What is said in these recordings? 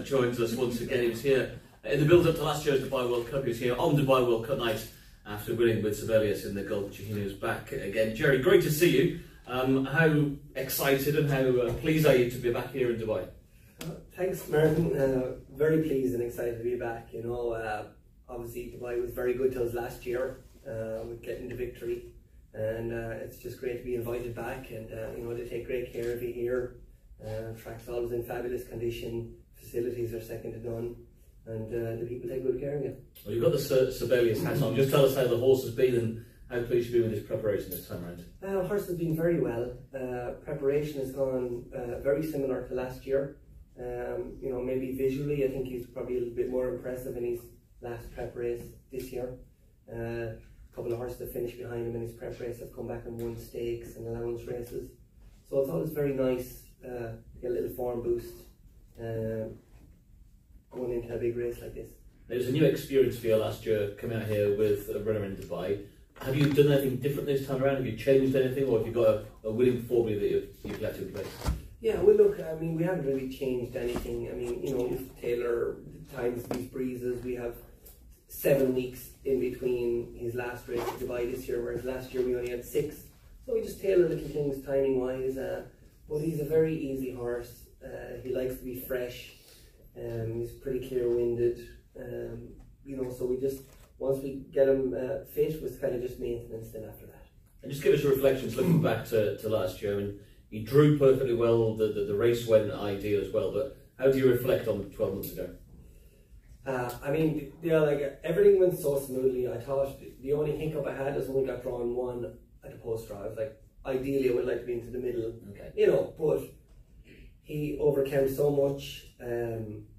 joins us once again. He was here in the build-up to last year's Dubai World Cup. He was here on Dubai World Cup night after winning with Sibelius in the Gulf. He was back again. Jerry, great to see you. How excited and how pleased are you to be back here in Dubai? Thanks, Martin. Very pleased and excited to be back. You know, obviously Dubai was very good to us last year with getting the victory, and it's just great to be invited back, and you know, they take great care of you here. Track's always in fabulous condition, facilities are second to none, and the people take good care of you. Well, you've got the Sibelius hat on. Just tell us how the horse has been and how pleased you've been with this preparation this time around. The horse has been very well. Preparation has gone very similar to last year. You know, maybe visually I think he's probably a little bit more impressive in his last prep race this year. A couple of horses that finished behind him in his prep race have come back and won stakes and allowance races. So it's always very nice to get a little form boost going into a big race like this. It was a new experience for you last year coming out here with a runner in Dubai. Have you done anything different this time around? Have you changed anything, or have you got a winning formula that you've left in place? Yeah, well look, I mean, we haven't really changed anything. I mean, you know, Taylor times these breezes. We have 7 weeks in between his last race to Dubai this year, whereas last year we only had 6. So we just tailor little things timing wise. But he's a very easy horse. He likes to be fresh. He's pretty clear-winded. You know, so we just, once we get him fit, it's kind of just maintenance then after that. And just give us your reflections looking back to last year. I mean, he drew perfectly well, the race went ideal as well, but how do you reflect on 12 months ago? I mean, yeah, like everything went so smoothly. I thought the only hiccup I had is when we got drawn 1 at the post draw. I was like, ideally I would like to be into the middle, okay, you know, but he overcame so much.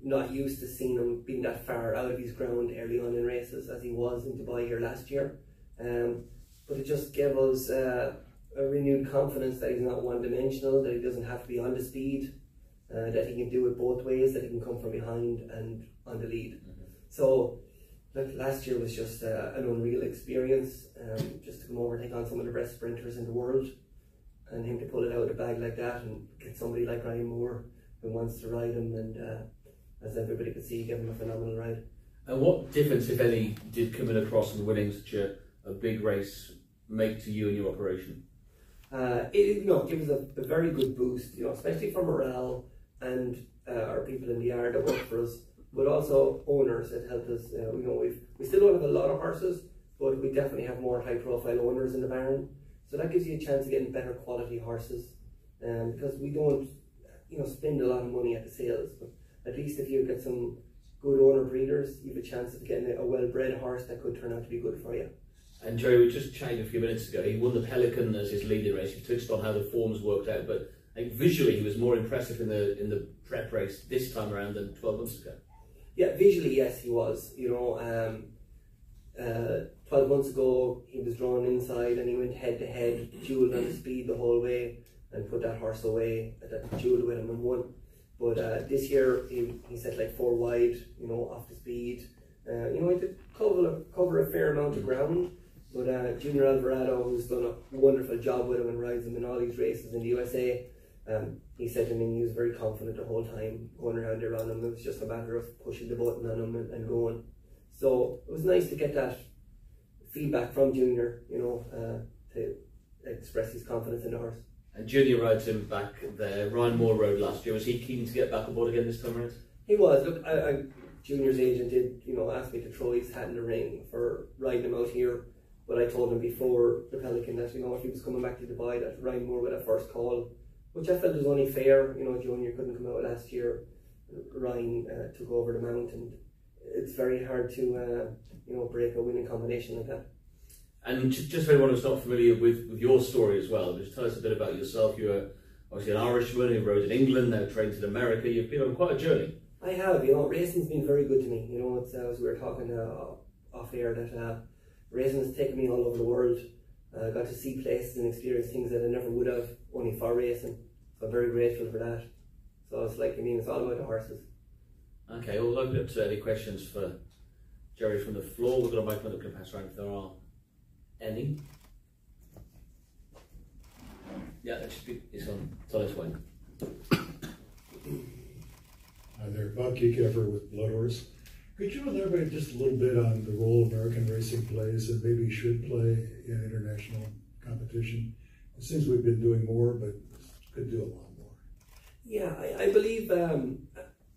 Not used to seeing him being that far out of his ground early on in races as he was in Dubai here last year. But it just gave us a renewed confidence that he's not one-dimensional, that he doesn't have to be on the speed, that he can do it both ways, that he can come from behind and on the lead. So look, last year was just an unreal experience, just to come over and take on some of the best sprinters in the world, and him to pull it out of the bag like that and get somebody like Ryan Moore who wants to ride him, and as everybody could see, give him a phenomenal ride. And what difference, if any, did coming across and winning such a big race make to you and your operation? It, you know, gives a very good boost, you know, especially for morale and our people in the yard that work for us, but also owners that help us. You know, we still don't have a lot of horses, but we definitely have more high-profile owners in the barn, so that gives you a chance of getting better quality horses. Because we don't, you know, spend a lot of money at the sales, but at least if you get some good owner breeders, you have a chance of getting a well-bred horse that could turn out to be good for you. And Jerry, we just chatted a few minutes ago. He won the Pelican as his leading race. You touched on how the forms worked out, but I think visually he was more impressive in the prep race this time around than 12 months ago. Yeah, visually, yes, he was. You know, 12 months ago he was drawn inside and he went head-to-head, duelled on the speed the whole way, and put that horse away, that duelled with him and won. But this year he set like 4 wide, you know, off the speed. You know, he did cover a fair amount of ground. But Junior Alvarado, who's done a wonderful job with him and rides him in all these races in the USA, he said to me he was very confident the whole time going around there on him. It was just a matter of pushing the button on him and going. So it was nice to get that feedback from Junior, you know, to express his confidence in the horse. And Junior rides him back there. Ryan Moore rode last year. Was he keen to get back on board again this time around? He was. Look, Junior's agent did, you know, ask me to throw his hat in the ring for riding him out here. But I told him before the Pelican that, you know, if he was coming back to Dubai, that Ryan Moore would have first call, which I felt was only fair. You know, Junior couldn't come out last year. Ryan took over the mount, and it's very hard to, you know, break a winning combination like that. And just for anyone who's not familiar with your story as well, just tell us a bit about yourself. You're obviously an Irishman who rode in England, now trained in America. You've been on quite a journey. I have. You know, racing's been very good to me. You know, it's, as we were talking off air, that racing has taken me all over the world. I got to see places and experience things that I never would have only for racing. So I'm very grateful for that. So it's like, I mean, it's all about the horses. Okay, well, we'll open up to any questions for Jerry from the floor. We've got a microphone that can pass around if there are any. Yeah, that should be, it's on its way. Their Bucky effort with Blood Horse. Could you elaborate just a little bit on the role American racing plays and maybe should play in international competition? It seems we've been doing more, but could do a lot more. Yeah, I believe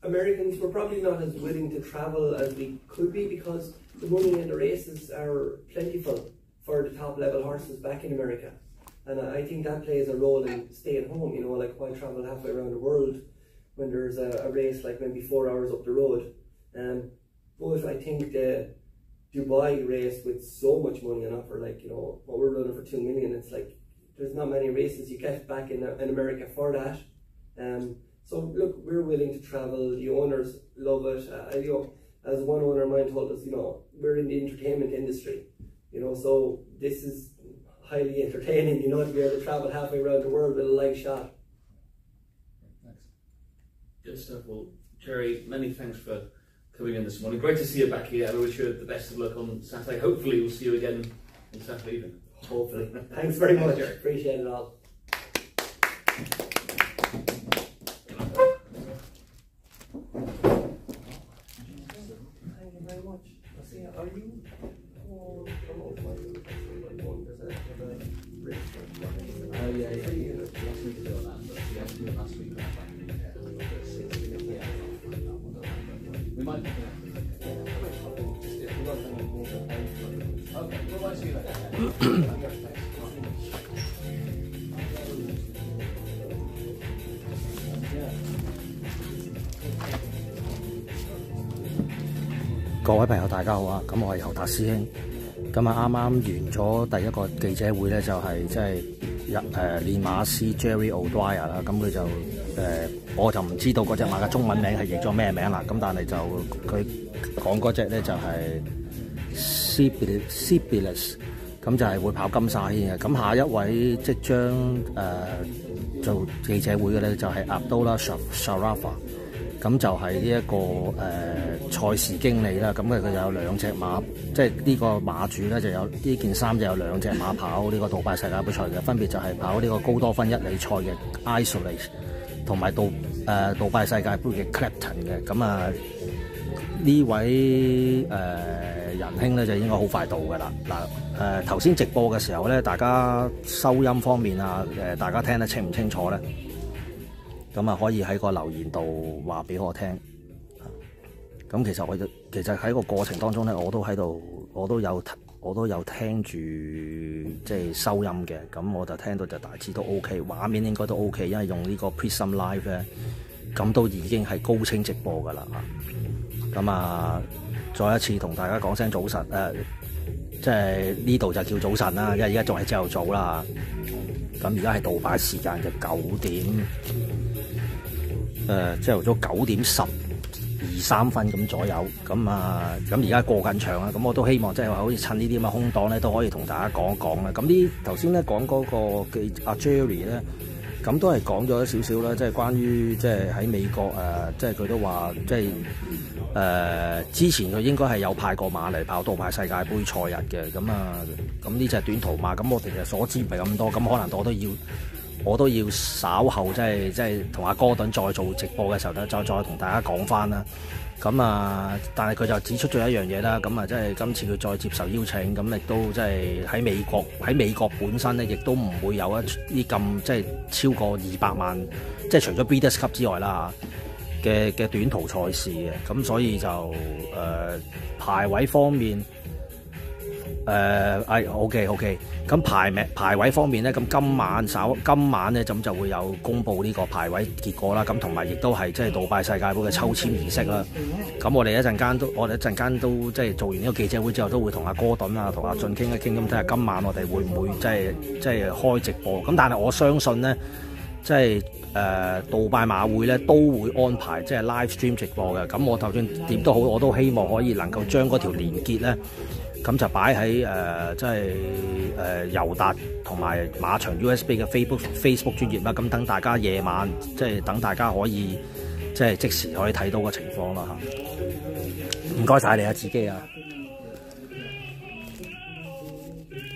Americans were probably not as willing to travel as we could be because the money in the races are plentiful for the top level horses back in America. And I think that plays a role in staying home, you know, like why travel halfway around the world when there's a race like maybe 4 hours up the road. But I think the Dubai race with so much money on offer, like, you know, what we're running for 2 million, it's like there's not many races you get back in America for that. So look, we're willing to travel. The owners love it. You know, as one owner of mine told us, you know, we're in the entertainment industry, you know, so this is highly entertaining, you know, to be able to travel halfway around the world with a live shot. Thanks. Good stuff. Well, Jerry, many thanks for coming in this morning. Great to see you back here. I wish you the best of luck on Saturday. Hopefully we'll see you again on Saturday evening. Hopefully. Thanks very much. Jerry. Appreciate it all. Thank you very much. Are you yeah. Last week ago that, but yeah, last week back we might okay, well, I see you later. 各位朋友，大家好啊！咁我係尤達師兄。咁啊，啱啱完咗第一個記者會咧，就係即係練馬師 Jerry O'Dwyer 啦。咁佢就我就唔知道嗰隻馬嘅中文名係譯咗咩名啦。咁但係就佢講嗰隻咧就係 Sibyllus， 咁就係會跑金沙圈嘅。咁下一位即將做記者會嘅咧就係 Abdullah Sharafa。咁就係呢一個賽事經理啦，咁佢有兩隻馬，即係呢個馬主咧就有呢件衫就有兩隻馬跑呢個杜拜世界盃賽嘅，分別就係跑呢個高多分1哩賽嘅 Isolate 同埋杜拜世界盃嘅 Clapton 嘅。咁啊呢位仁兄咧就應該好快到㗎啦。嗱頭先直播嘅時候咧，大家收音方面啊大家聽得清唔清楚咧？咁啊，可以喺個留言度話俾我聽。咁其實喺個過程當中咧，我都有聽住即係收音嘅。咁我就聽到就大致都 OK， 畫面應該都 OK， 因為用呢個 Prism Live 咧，咁都已經係高清直播㗎啦。咁啊，再一次同大家講聲早晨，即係呢度就叫早晨啦，因為而家仲係朝頭早啦。咁而家係杜拜時間嘅9點。朝頭早9點12-13分咁左右，咁而家過緊場啦，咁我都希望即係話好似趁呢啲咁嘅空檔咧，都可以同大家講一講啦。咁頭先咧講嗰個阿 Jerry 咧，咁都係講咗少少啦，即係關於即係喺美國即係佢都話即係之前佢應該係有派過馬嚟跑杜拜世界盃賽日嘅，咁呢隻短途馬，咁我哋嘅所知唔係咁多，咁可能我都要稍後即係同阿哥頓再做直播嘅時候咧，再同大家講翻啦。咁但係佢就指出咗一樣嘢啦。咁即係今次佢再接受邀請，咁亦都即係喺美國本身咧，亦都唔會有一啲咁即係超過200萬，即係除咗 Breeders' Cup 之外啦嘅短途賽事嘅。咁所以就排位方面。OK， 咁排位方面咧，咁今晚咧咁就會有公布呢個排位結果啦。咁同埋亦都係即係杜拜世界盃嘅抽籤儀式啦。咁我哋一陣間都即係做完呢個記者會之後，都會同阿哥頓啊、同阿俊傾一傾，咁睇下今晚我哋會唔會即係開直播。咁但係我相信咧，即係杜拜馬會咧都會安排即係 live stream 直播嘅。咁我就算點都好，我都希望可以能夠將嗰條連結咧。咁就擺喺即係尤達同埋馬場 USB 嘅 Facebook 專頁啦。咁等大家夜晚即係等大家可以即係即時可以睇到個情況啦嚇。唔該晒你啊，自己啊。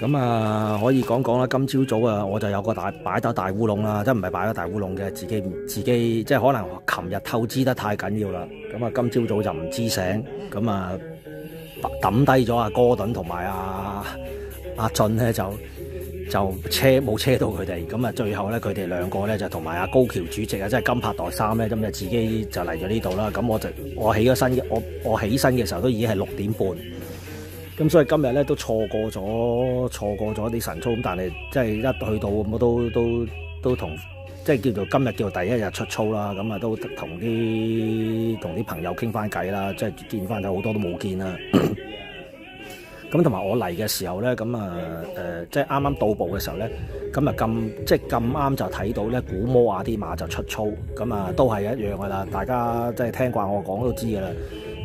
咁啊，可以講講啦。今朝早啊，我就有個擺咗大烏龍啦，即係唔係擺咗大烏龍嘅，自己即係可能琴日透支得太緊要啦。咁啊，今朝早就唔知醒，咁啊抌低咗阿哥頓同埋阿俊咧，就冇車到佢哋。咁啊，最後咧佢哋兩個咧就同埋阿高橋主席啊，即係金拍袋3咧，咁就自己就嚟咗呢度啦。咁我起身嘅時候都已經係6點半。咁所以今日咧都錯過咗啲晨操，咁但係即係一去到咁都同即係叫做今日叫做第一日出操啦，咁啊都同啲朋友傾翻偈啦，即係見翻咗好多都冇見啦。咁同埋我嚟嘅時候咧，咁啊即係啱啱到埗嘅時候咧，咁啊咁啱就睇到咧古摩亞啲馬就出操，咁啊都係一樣噶啦，大家即係聽慣我講都知噶啦。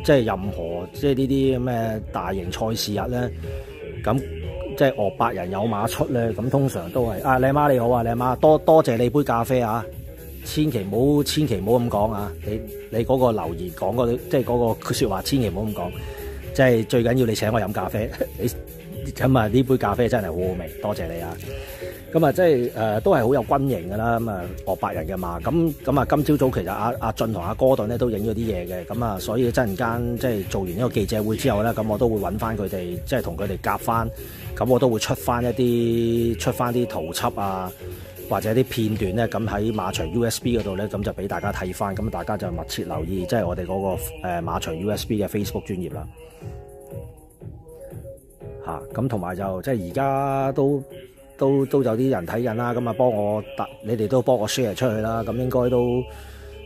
即係任何即係呢啲咩大型賽事日咧，咁即係8人有馬出咧，咁通常都係靚媽你好啊，靚媽多謝你杯咖啡啊，千祈唔好咁講啊，你嗰個留言講即係嗰個説話，千祈唔好咁講，即係最緊要你請我飲咖啡，咁啊呢杯咖啡真係好好味，多謝你啊！咁啊，即係都係好有軍營㗎啦，咁啊8人嘅馬，咁啊今朝早其實阿俊同阿哥頓咧都影咗啲嘢嘅，咁啊所以一陣間即係做完呢個記者會之後咧，咁我都會揾翻佢哋，即係同佢哋夾翻，咁我都會出翻啲圖輯啊，或者啲片段咧，咁喺馬場 USB 嗰度咧，咁就俾大家睇翻，咁大家就密切留意，即係我哋嗰個馬場 USB 嘅 Facebook 專頁啦，咁同埋就即係而家都有啲人睇緊啦，咁啊你哋都幫我 share 出去啦，咁應該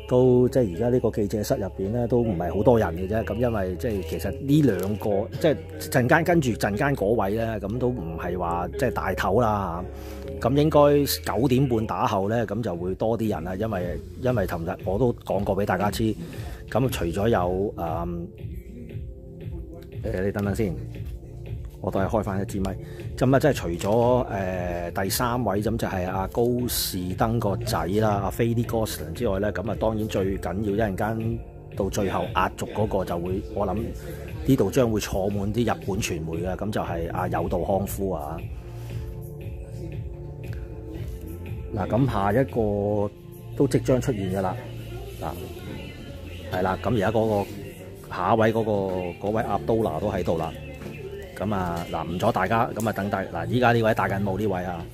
都即係而家呢個記者室入邊咧都唔係好多人嘅啫，咁因為即係其實呢兩個即係陣間嗰位咧，咁都唔係話即係大頭啦，咁應該9點半打後咧，咁就會多啲人啦，因為琴日我都講過俾大家知，咁除咗有你等等先。我都係開翻一支咪，咁啊，即係除咗第3位咁就係阿高士登個仔啦，阿菲啲哥斯倫之外咧，咁啊當然最緊要一陣間到最後壓軸嗰個就會，我諗呢度將會坐滿啲日本傳媒嘅，咁就係阿有道康夫啊。嗱，咁下一個都即將出現嘅啦，係啦，咁而家嗰個下一位嗰位阿都拿都喺度啦。咁啊，唔阻大家，咁啊等大依家呢位戴緊帽呢位啊，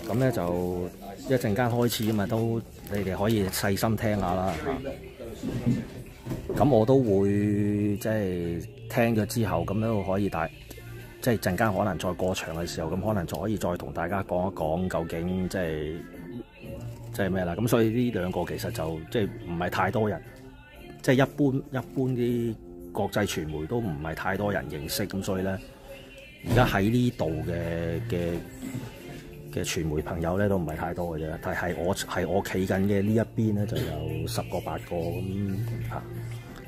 咁咧就一陣間開始啊嘛，都你哋可以細心聽下啦咁我都會即係聽咗之後，咁都可以即係陣間可能再過場嘅時候，咁可能就可以再同大家講一講究竟即係咩啦？咁所以呢兩個其實就即係唔係太多人，即係一般啲國際傳媒都唔係太多人認識，咁所以咧，而家喺呢度嘅傳媒朋友咧都唔係太多嘅啫。但係我企緊嘅呢一邊咧就有10個8個咁嚇。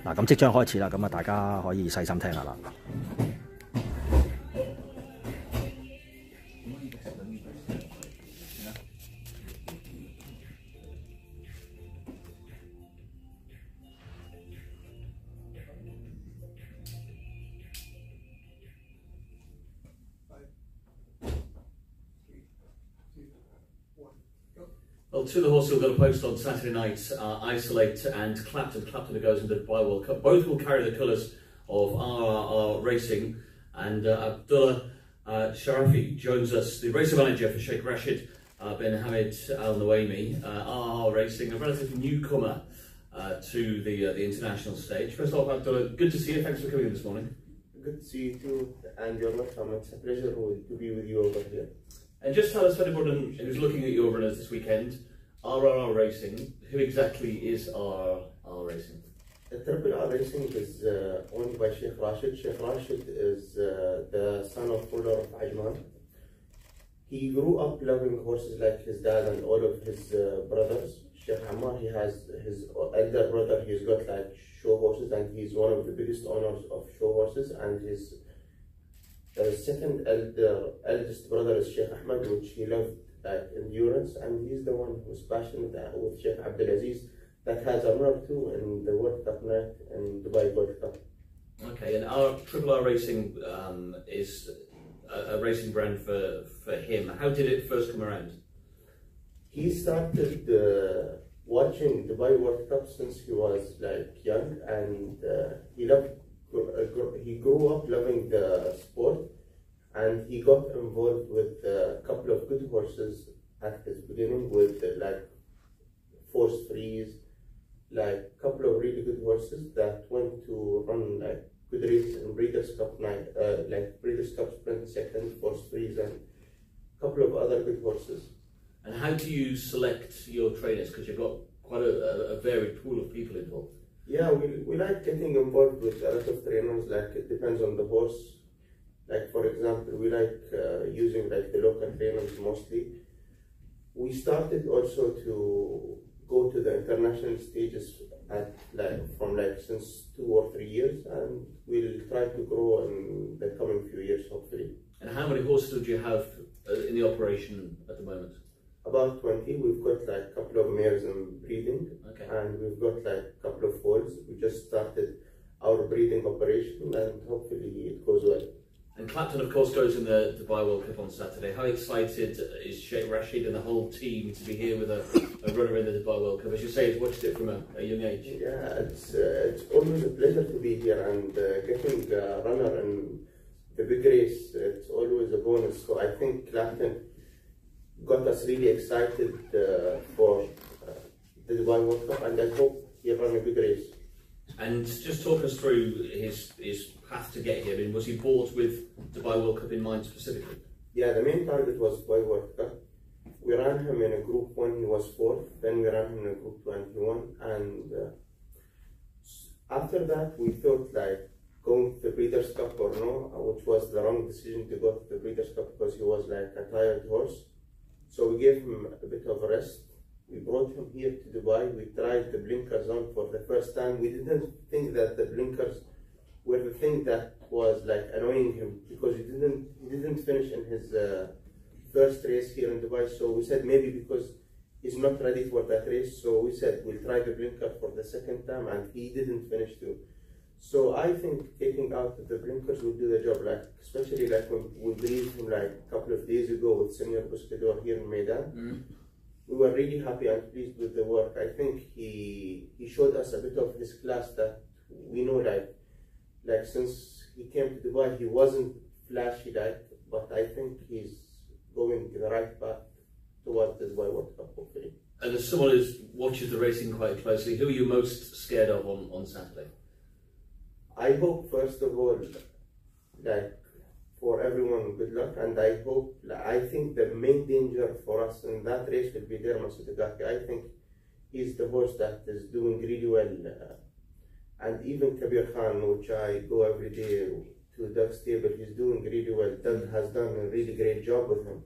嗱，咁即將開始啦，咁啊大家可以細心聽下啦。Well, two of the horses who got a post on Saturday night are Isolate and Clapton. Clapton goes into the Dubai World Cup. Both will carry the colours of RRR Racing. And Abdullah Sharafi joins us, the racing manager for Sheikh Rashid bin Hamid Al Nuaimi. RRR Racing, a relative newcomer to the international stage. First of all, Abdullah, good to see you. Thanks for coming in this morning. Good to see you too, and you're welcome. It's a pleasure to be with you over here. And just tell us for anyone who's looking at your runners this weekend, RRR Racing, who exactly is RRR Racing? Triple R Racing is owned by Sheikh Rashid. Sheikh Rashid is the son of ruler of Ajman. He grew up loving horses like his dad and all of his brothers. Sheikh Ammar, he has his elder brother, he's got like show horses, and he's one of the biggest owners of show horses, and his second eldest brother is Sheikh Ahmed, which he loved endurance, and he's the one who's passionate with Sheikh Abdulaziz, that has a runner too in the World Cup night and Dubai World Cup. Okay, and our Triple R Racing is a racing brand for him. How did it first come around? He started watching Dubai World Cup since he was like young, and he grew up loving the sport, and he got involved with a couple of good horses at his beginning with like Force Freeze, like a couple of really good horses that went to run like good races in Breeders' Cup night, like Breeders' Cup Sprint Second, Force Freeze, and a couple of other good horses. And how do you select your trainers? Because you've got quite a varied pool of people involved. Yeah, we like getting involved with a lot of trainers, like it depends on the horse. Like for example, we like using like the local trainers mostly. We started also to go to the international stages at from since 2 or 3 years, and we'll try to grow in the coming few years hopefully. And how many horses do you have in the operation at the moment? About 20. We've got like a couple of mares in breeding, okay, and we've got like a couple of foals. We just started our breeding operation, and hopefully it goes well. And Clapton, of course, goes in the Dubai World Cup on Saturday. How excited is Sheikh Rashid and the whole team to be here with a runner in the Dubai World Cup? As you say, he's watched it from a young age. Yeah, it's always a pleasure to be here, and getting a runner in the big race, it's always a bonus. So I think Clapton got us really excited for the Dubai World Cup, and I hope he'll run a good race. And just talk us through his path to get here. I mean, was he bought with Dubai World Cup in mind specifically? Yeah, the main target was Dubai World Cup. We ran him in a Group 1, he was 4th. Then we ran him in a Group 21, and after that we thought like going to the Breeders' Cup or no, which was the wrong decision to go to the Breeders' Cup because he was like a tired horse. So we gave him a bit of a rest. We brought him here to Dubai. We tried the blinkers on for the first time. We didn't think that the blinkers were the thing that was like annoying him, because he didn't finish in his first race here in Dubai. So we said maybe because he's not ready for that race. So we said we'll try the blinker for the second time, and he didn't finish too. So I think taking out the blinkers will do the job, like especially like when we breathed him like a couple of days ago with Senior Buscador here in Maidan. We were really happy and pleased with the work. I think he showed us a bit of his class that we know, like since he came to Dubai, he wasn't flashy, but I think he's going the right path towards the Dubai World Cup, hopefully. And as someone who watches the racing quite closely, who are you most scared of on Saturday? I hope, first of all, like for everyone, good luck, and I think the main danger for us in that race will be Derma Sotogake. I think he's the horse that is doing really well, and even Kabir Khan, which I go every day to Doug's stable, he's doing really well. Doug has done a really great job with him.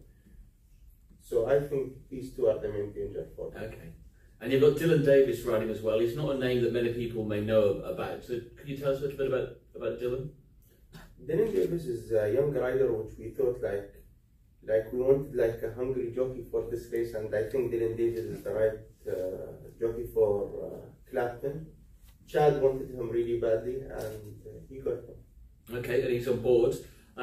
So I think these two are the main danger for him. Okay. And you've got Dylan Davis riding as well. He's not a name that many people may know about. So could you tell us a little bit about Dylan? Dylan Davis is a young rider, which we thought like we wanted like a hungry jockey for this race, and I think Dylan Davis is the right jockey for Clapton. Chad wanted him really badly, and he got him. Okay, and he's on board.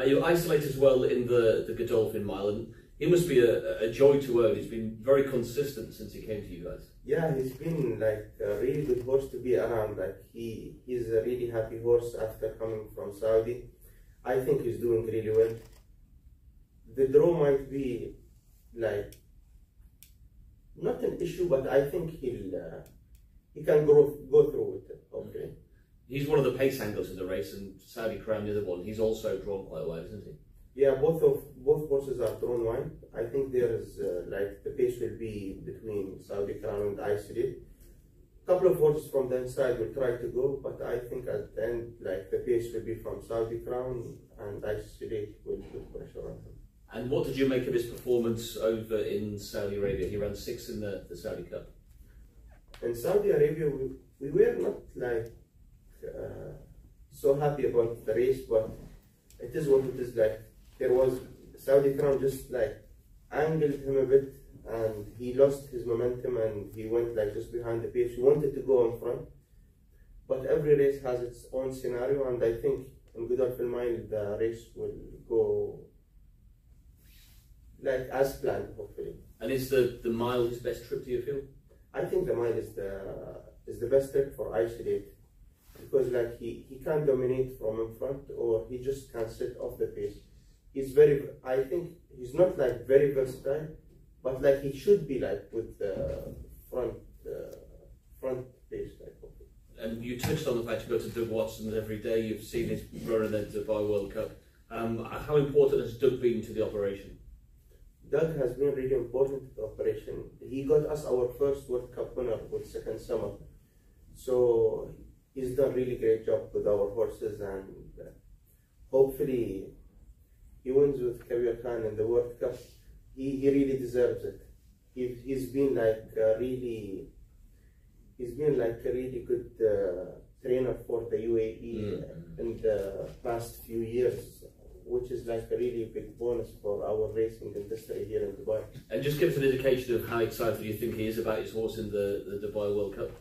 You're isolated as well in the Godolphin Mile, and he must be a joy to own. He's been very consistent since he came to you guys. Yeah, he's been like a really good horse to be around. Like he's a really happy horse after coming from Saudi. I think he's doing really well. The draw might be like not an issue, but I think he can go through with it. Okay. He's one of the pace anglers in the race, and Saudi Crown the other one. He's also drawn quite wide, isn't he? Yeah, both horses are drawn wide. I think there is like the pace will be between Saudi Crown and Isolate. A couple of horses from the inside will try to go, but I think at the end, like the pace will be from Saudi Crown, and Isolate will put pressure on him. And what did you make of his performance over in Saudi Arabia? He ran 6th in the Saudi Cup. In Saudi Arabia, we were not like so happy about the race, but it is what it is. Like there was Saudi Crown just like angled him a bit, and he lost his momentum and he went like just behind the pace. He wanted to go in front, but every race has its own scenario, and I think in Good Al Mile the race will go like as planned, hopefully. And is the mile his best trip, do you feel? I think the mile is the best trip for isolate, because like he can't dominate from in front, or he just can't sit off the pace. I think he's not like very versatile, but like he should be like with the front pace like. And you touched on the fact you go to Doug Watson's every day. You've seen his run in the Dubai World Cup. How important has Doug been to the operation? Doug has been really important to the operation. He got us our first World Cup winner with second summer. So he's done a really great job with our horses, and hopefully he wins with Kabir Khan in the World Cup. He really deserves it. He's been like a really good trainer for the UAE in the past few years, which is like a really big bonus for our racing industry here in Dubai. And just give us an indication of how excited you think he is about his horse in the Dubai World Cup.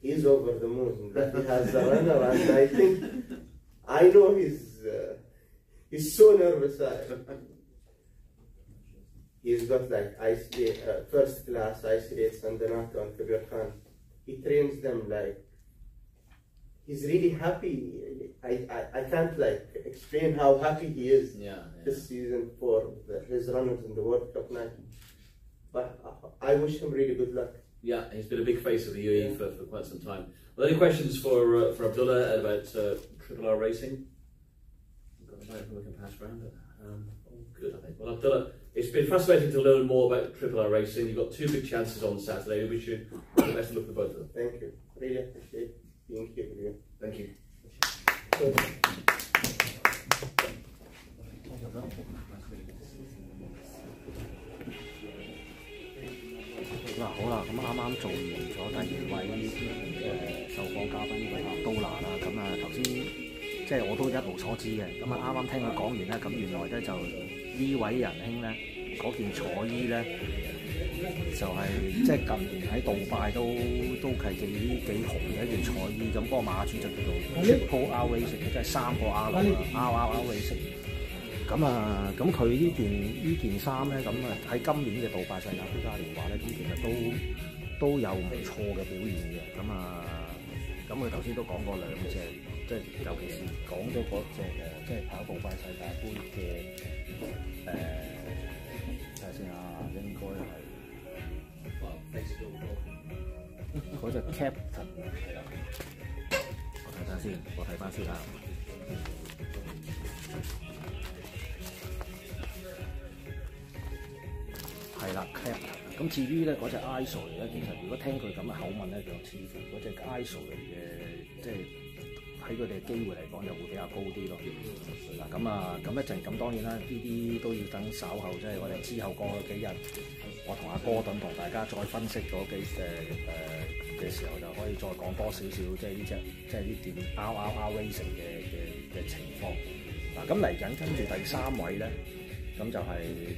He's over the moon that he has a runner, and I know he's so nervous. He's got like first class ice rates and Donato and Kabir Khan. He trains them like he's really happy. I can't like explain how happy he is this season for his runners in the World Cup night. But I wish him really good luck. Yeah, he's been a big face of the UAE for quite some time. Well, any questions for Abdullah about Triple R racing? We've got a microphone we can pass around. All good, I think. Well, Abdullah, it's been fascinating to learn more about Triple R racing. You've got two big chances on Saturday. We wish you the best of luck for both of them. Thank you. Really appreciate being here with you. Thank you. 嗱好啦，咁啱啱做完咗第二位受訪嘉賓呢位阿都拿啦，咁啊頭先即係我都一無所知嘅，咁啊啱啱聽佢講完咧，咁原來咧就呢位仁兄咧嗰件彩衣咧就係即係近年喺杜拜都係幾紅嘅一件彩衣，咁嗰個馬主就叫做 Triple R Racing， 即係3個 R 啦 ，R Racing。咁佢呢件衫咧，咁啊喺今年嘅杜拜世界盃嘉年華咧，咁其實都有唔錯嘅表現嘅。咁佢頭先都講過兩隻，即係尤其是講咗嗰隻即係跑杜拜世界盃嘅睇下先啊，應該係嗰隻 Captain 係啦，我睇下先，我睇翻先啊。係啦 ，Captain。咁至於咧嗰隻 ISO 嚟咧，其實如果聽佢咁嘅口吻咧，就似乎嗰隻 ISO 嚟嘅，即係喺佢哋嘅機會嚟講，就會比較高啲咯。嗱咁一陣咁當然啦，呢啲都要等稍後，即係我哋之後過幾日，我同阿哥頓同大家再分析嗰嘅時候，就可以再講多少少，即係呢件 R Racing 嘅情況。嗱咁嚟緊跟住第3位咧。咁就係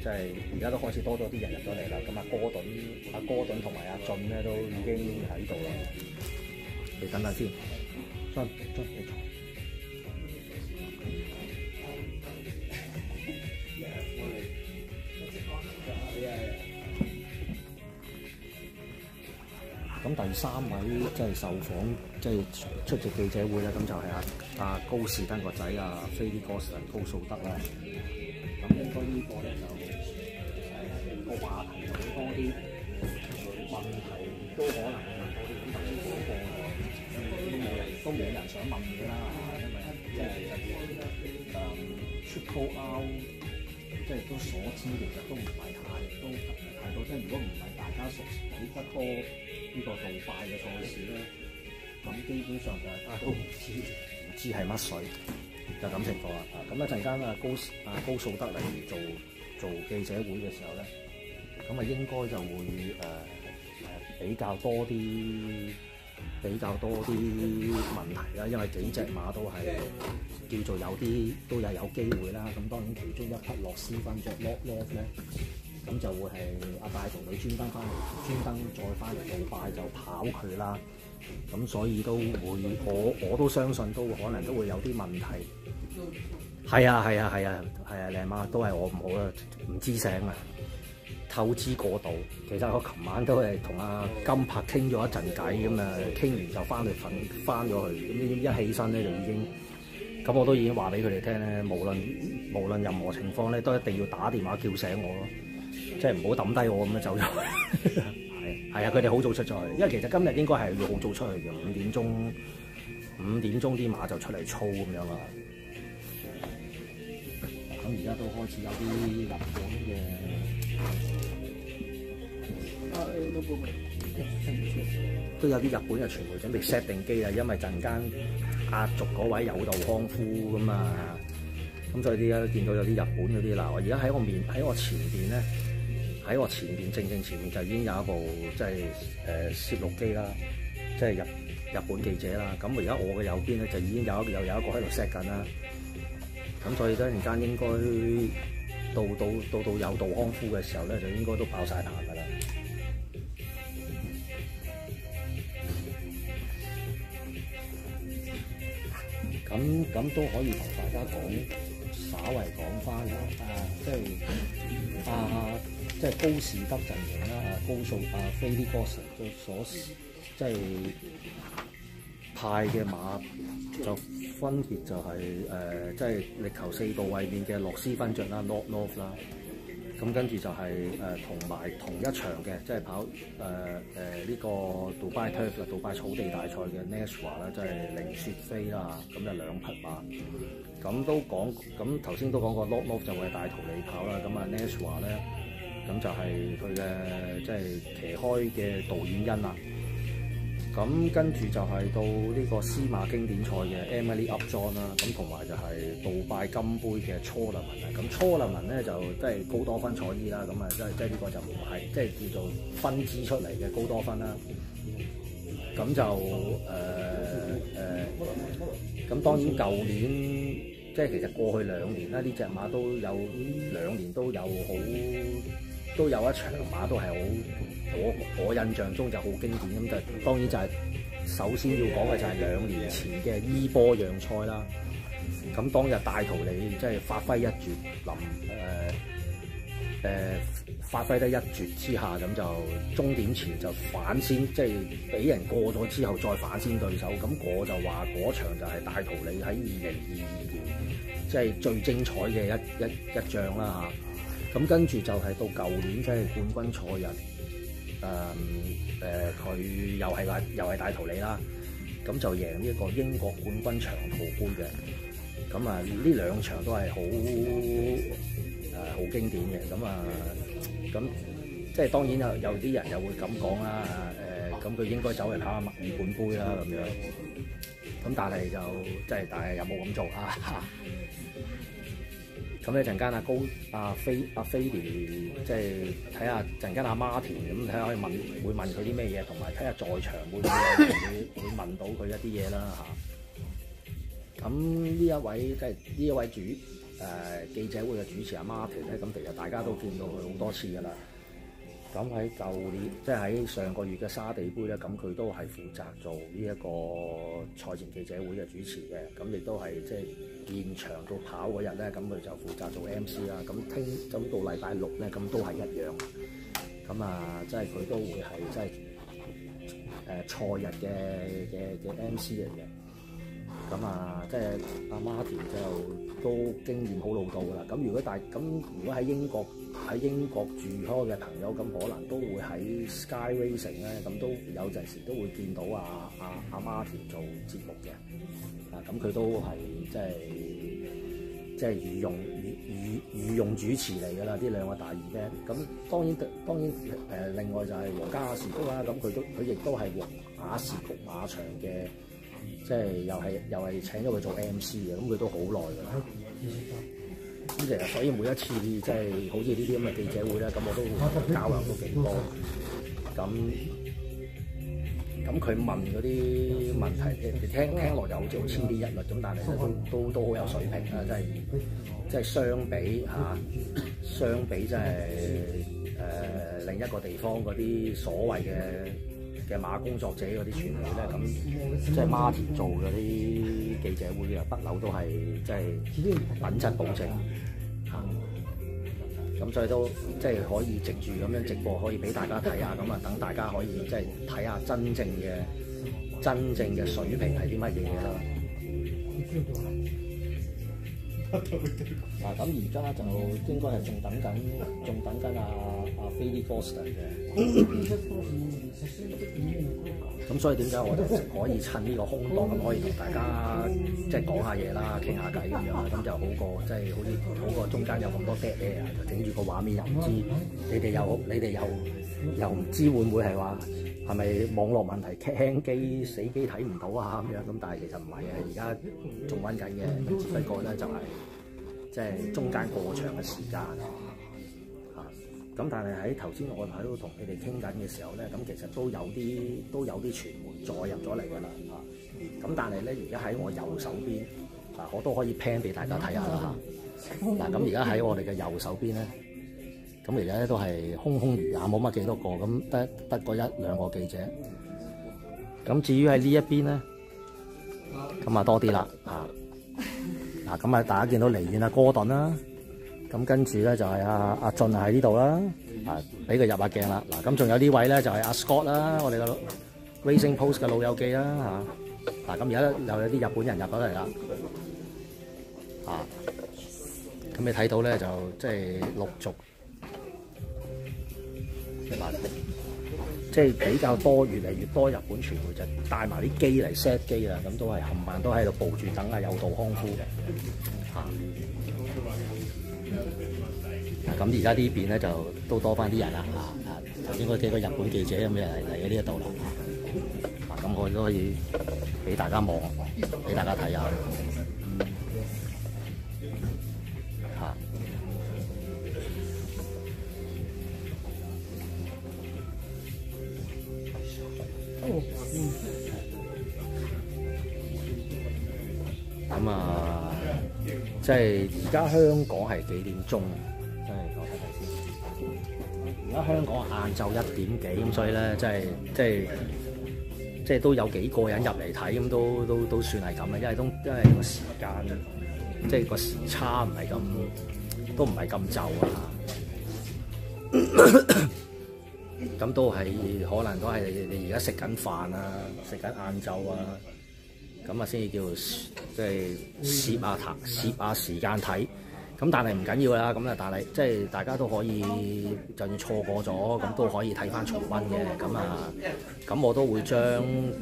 即係而家都開始多咗啲人入咗嚟啦。咁阿哥頓同埋阿俊咧都已經喺度啦。你等下先，進你坐。咁第3位即係受訪，即係出席記者會咧，咁就係阿高士登個仔阿菲利哥士高素德啦。咁應該呢個咧就個話題就會多啲，問題都可能會問多啲。咁頭先講過都冇人想問嘅啦，因為即係Triple R 即係都所知，其實都唔係太多。即係如果唔係大家熟悉得多呢個杜拜嘅賽事咧，咁基本上大家都唔知係乜水。就咁情況啦。咁一陣間高素德嚟做記者會嘅時候咧，咁啊應該就會比較多啲問題啦，因為幾隻馬都係叫做有機會啦。咁當然其中一匹落斯芬隻 Lord Love 咧，咁就會係阿戴同佢專登再翻嚟杜拜就跑佢啦。咁所以都會我都相信都可能都會有啲問題。係啊，靚媽都係我唔好啦，唔知醒啊，透支過度。其實我琴晚都係同阿金柏傾咗一陣偈咁啊，傾完就翻咗去，咁一起身咧就已經。咁我都已經話俾佢哋聽咧，無論任何情況咧，都一定要打電話叫醒我咯，即係唔好抌低我咁樣走咗去。係啊，佢哋好早出咗去，因為其實今日應該係要好早出去嘅，5點鐘啲馬就出嚟操咁樣啦。咁而家都開始有啲日本嘅，都有啲日本嘅傳媒準備 set 定機啦，因為陣間壓軸嗰位有道康夫咁啊，咁所以啲家見到有啲日本嗰啲嗱，我而家喺我前邊咧，喺我前邊正前面就已經有一部即係攝錄機啦，即係日本記者啦。咁而家我嘅右邊咧就已經有一個喺度 set 緊啦。咁所以突然間應該到有道康夫嘅時候咧，就應該都爆晒棚㗎啦。咁都可以同大家稍為講翻即係高士德陣營啦，高數菲利哥神所即係派嘅馬就分別就係即係力求4度衛冕嘅洛斯勳爵啦 ，North 啦。咁跟住就係同埋同一場嘅，即係跑呢個杜拜 Turf 啦，杜拜草地大賽嘅 Nashua 啦，即係凌雪飛啦，咁就2匹馬。咁頭先都講過 North 就會係大圖理跑啦，咁啊 Nashua 咧，咁就係佢嘅即係騎開嘅導演恩啦。咁跟住就係到呢個司馬經典賽嘅 Emily Upjohn 啦，咁同埋就係杜拜金杯嘅初勒文啊。咁初勒文咧就即係高多芬坐醫啦，咁啊即係呢個就唔係即係叫做分支出嚟嘅高多芬啦。咁就咁當然舊年即係其實過去2年啦，呢隻馬都有2年都有一場馬都係好。我印象中就好經典，咁就當然就係首先要講嘅就係2年前嘅伊波讓賽啦。咁當日大圖理即係發揮一絕，發揮得一絕之下，咁就終點前就反先，即係俾人過咗之後再反先對手。咁我就話嗰場就係大圖理喺2022年即係最精彩嘅一仗啦嚇。咁跟住就係到舊年即係冠軍賽日。佢又係大圖理啦，咁就贏呢一個英國冠軍長途杯嘅，咁啊呢2場都係好經典嘅，咁即係當然有啲人又會咁講啦，咁佢應該走嚟跑下墨爾本杯啦咁樣，咁但係就有冇咁做啊？咁咧陣間阿菲利即係睇下陣間阿 Martin 咁睇下會問佢啲咩嘢，同埋睇下在場會問到佢一啲嘢啦嚇。咁呢一位記者會嘅主持阿 Martin 咧，咁其實大家都見到佢好多次㗎啦。咁喺舊年即係喺上個月嘅沙地杯咧，咁佢都係負責做呢一個賽前記者會嘅主持嘅，咁亦都係即係現場到跑嗰日咧，咁佢就負責做 MC 啦。咁到禮拜6咧，咁都係一樣。咁啊，即係佢都會係即係賽日嘅 MC 嚟嘅。咁啊，即係阿 Martin 就都經驗好老道㗎啦。咁如果喺英國住開嘅朋友，咁可能都會喺 Sky Racing 咧，咁都有陣時都會見到阿 Martin 做節目嘅。咁佢都係即係御用主持嚟㗎啦，呢2個大二 band。咁當然另外就係皇家雅士谷啦，咁佢亦都係雅士谷馬場嘅。即係又係請咗佢做 MC 嘅，咁佢都好耐㗎啦。咁其實所以每一次即係好似呢啲咁嘅記者會咧，咁我都會交流到幾多。咁佢問嗰啲問題，聽落就好似好千篇一律咁，但係都好有水平啦，即係相比即係另一個地方嗰啲所謂嘅馬工作者嗰啲傳媒咧，咁即係Martin做嗰啲記者會啊，不嬲都係即係品質保證嚇。咁所以都即係可以藉住咁樣直播，可以俾大家睇下，咁啊等大家可以即係睇下真正嘅水平係啲乜嘢啦。嗱，咁而家就應該係仲等緊阿菲利波斯特嘅。咁所以點解我哋可以趁呢個空檔咁可以同大家即係講下嘢啦，傾下偈咁樣，咁就好過即係好過中間有咁多 dead air，就整住個畫面又唔知，你哋又唔知會唔會係話係咪網絡問題輕機死機睇唔到啊咁樣，咁但係其實唔係嘅，而家仲溫緊嘅，只不過咧就係即係中間過長嘅時間。咁但係喺頭先我喺度同你哋傾緊嘅時候咧，咁其實都有啲傳媒再入咗嚟㗎啦嚇。咁但係咧，而家喺我右手邊嗱，我都可以 pan 俾大家睇下啦嚇。嗱，咁而家喺我哋嘅右手邊咧，咁而家咧都係空空如也，冇乜幾多個，咁得個一兩個記者。咁至於喺呢一邊咧，咁啊多啲啦嚇。嗱，咁啊大家見到離遠啊哥頓啦。咁跟住咧就係阿俊喺呢度啦，俾佢入下鏡啦。嗱，咁仲有呢位咧就係阿 Scott 啦，我哋嘅 Racing Post 嘅老友記啦嚇。嗱，咁而家又有啲日本人入咗嚟啦，咁你睇到咧就即係陸續，即係比較多，越嚟越多日本傳媒就帶埋啲機嚟 set 機啦，咁都係冚唪唥都喺度抱住等啊，有道康夫嘅。咁而家呢邊咧就都多翻啲人啦，頭先嗰幾個日本記者咁嘅嚟喺呢一度啦，咁我都可以俾大家望，俾大家睇下，咁啊，即係而家香港係幾點鐘？而家香港晏晝1點幾，咁所以咧，即係都有幾個人入嚟睇，咁都算係咁嘅，因為個時間，即係個時差唔係咁，都唔係咁就啊。咁都係可能都係你而家食緊飯啊，食緊晏晝啊，咁啊先至叫即係攝下時間睇。咁但係唔緊要啦，咁啊，但係即係大家都可以，就算錯過咗，咁都可以睇翻重溫嘅。咁我都會將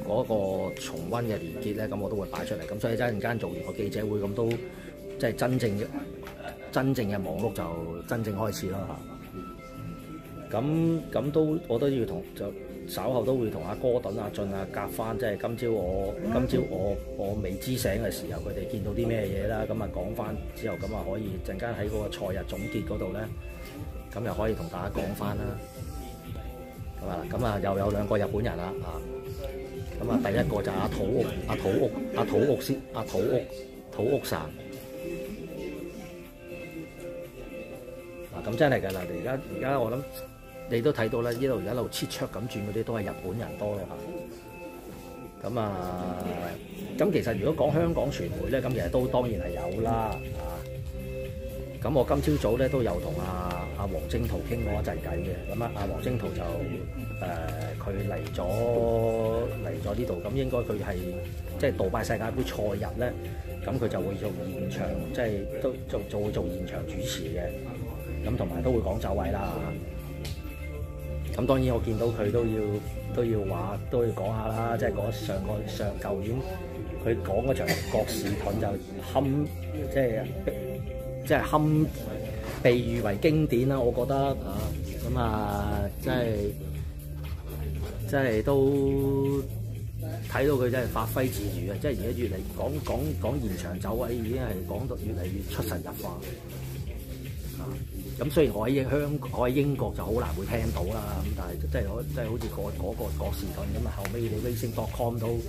嗰個重溫嘅連結咧，咁我都會擺出嚟。咁所以一陣間做完個記者會，咁都即係真正嘅網絡就真正開始啦嚇。咁我都要同就稍後都會同阿哥頓、阿俊啊夾翻，即係今朝我未知醒嘅時候，佢哋見到啲咩嘢啦，咁啊講翻之後，咁啊可以陣間喺嗰個賽日總結嗰度咧，咁又可以同大家講翻啦。咁啊又有兩個日本人啦咁啊第一個就係土屋神。咁真係㗎啦！而家我諗你都睇到啦，一路切出咁轉嗰啲都係日本人多咯嚇。咁其實如果講香港傳媒咧，咁其實都當然係有啦嚇。咁我今朝早咧都有同阿黃征圖傾過一陣偈嘅。咁阿黃征圖就佢嚟咗呢度，咁應該佢係即係杜拜世界盃賽日咧，咁佢就會做現場，即係就會做現場主持嘅。咁同埋都會講走位啦，咁當然我見到佢都要講下啦，即係上舊年佢講嗰場國士盾就即係堪被譽為經典啦，我覺得即係都睇到佢真係發揮自如啊！即係而家越嚟講現場走位已經係講到越嚟越出神入化。咁雖然我喺英國就好難會聽到啦，咁但係即係好似嗰個國士頓咁啊，後尾你 racing.com 都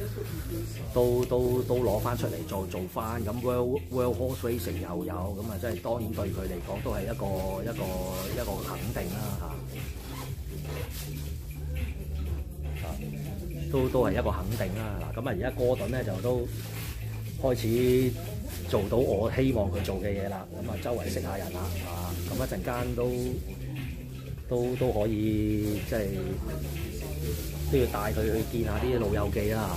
攞翻出嚟做翻，咁 World Horse Racing 又有，咁啊即係當然對佢嚟講都係一個肯定啦嚇，都係一個肯定啦。嗱咁啊而家哥頓咧就都開始做到我希望佢做嘅嘢啦，咁啊周圍識下人啦，咁一陣間都可以即係都要帶佢去見下啲老友記啦嚇。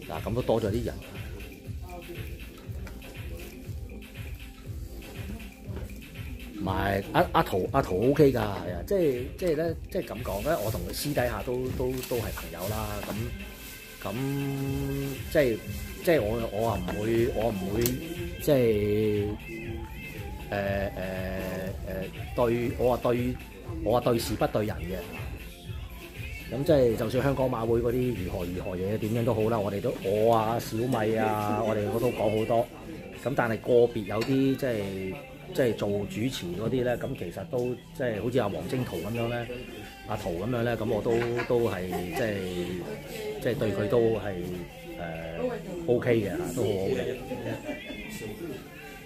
嗱咁都多咗啲人。唔係阿圖 OK 㗎，係啊，即係咧，即係咁講咧，我同佢私底下都係朋友啦。咁即係我唔會即係我話對事不對人嘅。咁即係就算香港馬會嗰啲如何嘢點樣都好啦，我啊小米啊，我都講好多。咁但係個別有啲即係做主持嗰啲咧，咁其實都即係好似阿黃晶圖咁樣咧，阿圖咁樣咧，咁我都係即係對佢都係OK 嘅嚇，都好好嘅。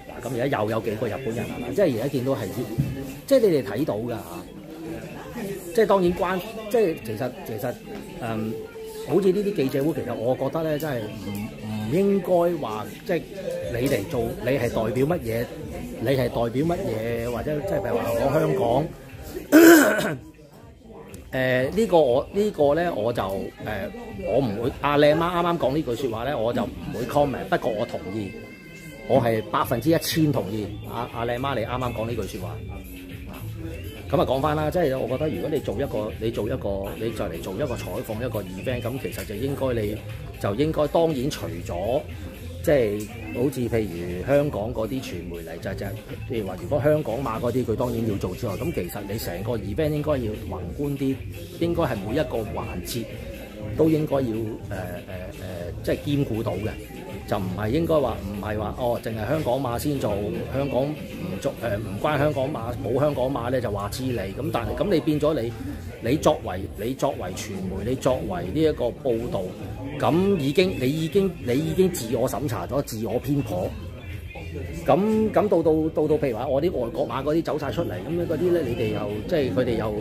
嗱咁而家又有幾個日本人啦，即係而家見到係即係你哋睇到㗎嚇，即係當然即係其實好似呢啲記者會，其實我覺得咧，真係唔應該話即係你嚟做，你係代表乜嘢？你係代表乜嘢？或者即係譬如話我香港呢個咧，我就我唔會。阿靚媽啱啱講呢句説話咧，我就唔會 comment。不過我同意，我係1000%同意。阿靚媽你啱啱講呢句説話。咁啊講翻啦，即係我覺得如果你就嚟做一個採訪一個 event， 咁其實就應該當然除咗即係好似譬如香港嗰啲傳媒嚟就譬如話，如果香港馬嗰啲佢當然要做之外，咁其實你成個 event 應該要宏觀啲，應該係每一個環節都應該要即係兼顧到嘅，就唔係應該話淨係香港馬先做，香港唔做唔關香港馬，冇香港馬咧就話知你咁，但係咁你變咗你作為傳媒，你作為呢一個報導，咁你已經自我審查咗，自我偏頗。咁到譬如話我啲外國馬嗰啲走晒出嚟，咁樣嗰啲咧，你哋又即係佢哋又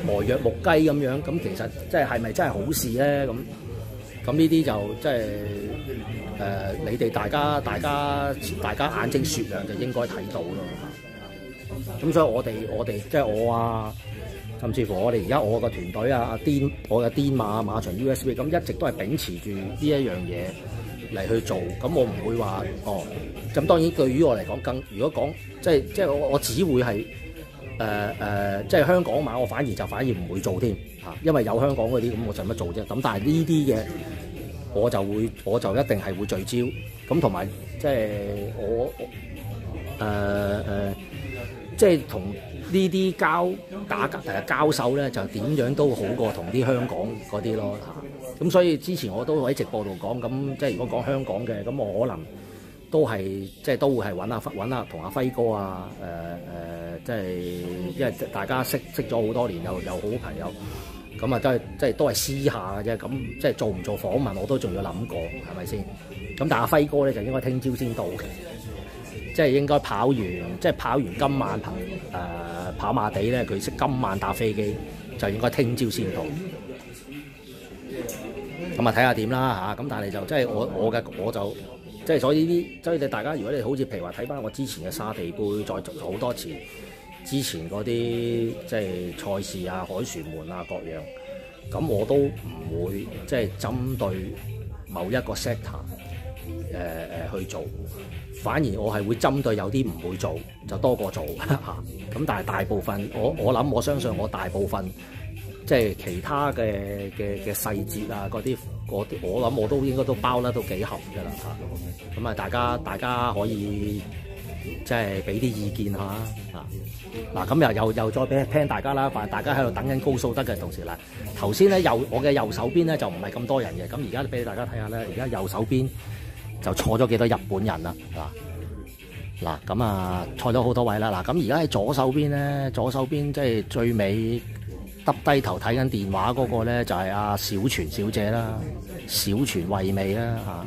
呆若木雞咁樣，咁其實即係咪真係好事咧？咁呢啲就即係你哋大家眼睛雪亮就應該睇到咯。咁所以我哋即係我啊，甚至乎我哋而家我個團隊啊，我嘅癲馬場 USB， 咁一直都係秉持住呢一樣嘢嚟去做，咁我唔會話咁當然對於我嚟講，如果講即係我只會係即係香港馬，我反而唔會做添嚇，因為有香港嗰啲，咁我就乜做啫。咁但係呢啲嘅我就一定係會聚焦，咁同埋即係我即係同呢啲交手咧，就點樣都好過同啲香港嗰啲咯嚇。咁所以之前我都喺直播度講，咁即係如果講香港嘅，咁我可能都係即係都會係揾下同阿輝哥啊，即係因為大家識咗好多年，又好朋友，咁啊都係私下嘅啫。咁即係做唔做訪問我都仲要諗過，係咪先？咁但係阿輝哥咧就應該聽朝先到嘅，即係應該跑完今晚跑馬地咧，佢識今晚搭飛機，就應該聽朝先到。咁啊睇下點啦嚇，咁但係就即係我就即係所以你大家如果你好似譬如話睇翻我之前嘅沙地杯，再做好多次之前嗰啲即係賽事啊、凱旋門啊各樣，咁我都唔會即係針對某一個 sector 去做，反而我係會針對有啲唔會做就多過做嚇。咁但係大部分我相信我大部分。即係其他嘅細節啊，嗰啲我諗我都應該都包得都幾合㗎啦嚇。咁啊，大家可以即係俾啲意見下嗱，咁又再俾聽大家啦，凡大家喺度等緊高數得嘅同時啦，頭先咧我嘅右手邊咧就唔係咁多人嘅，咁而家俾大家睇下咧，而家右手邊就坐咗幾多日本人啦嗱，咁啊坐咗好多位啦嗱，咁而家喺左手邊咧，左手邊即係最尾耷低頭睇緊電話嗰個咧就係阿小泉小姐啦，小泉惠美啦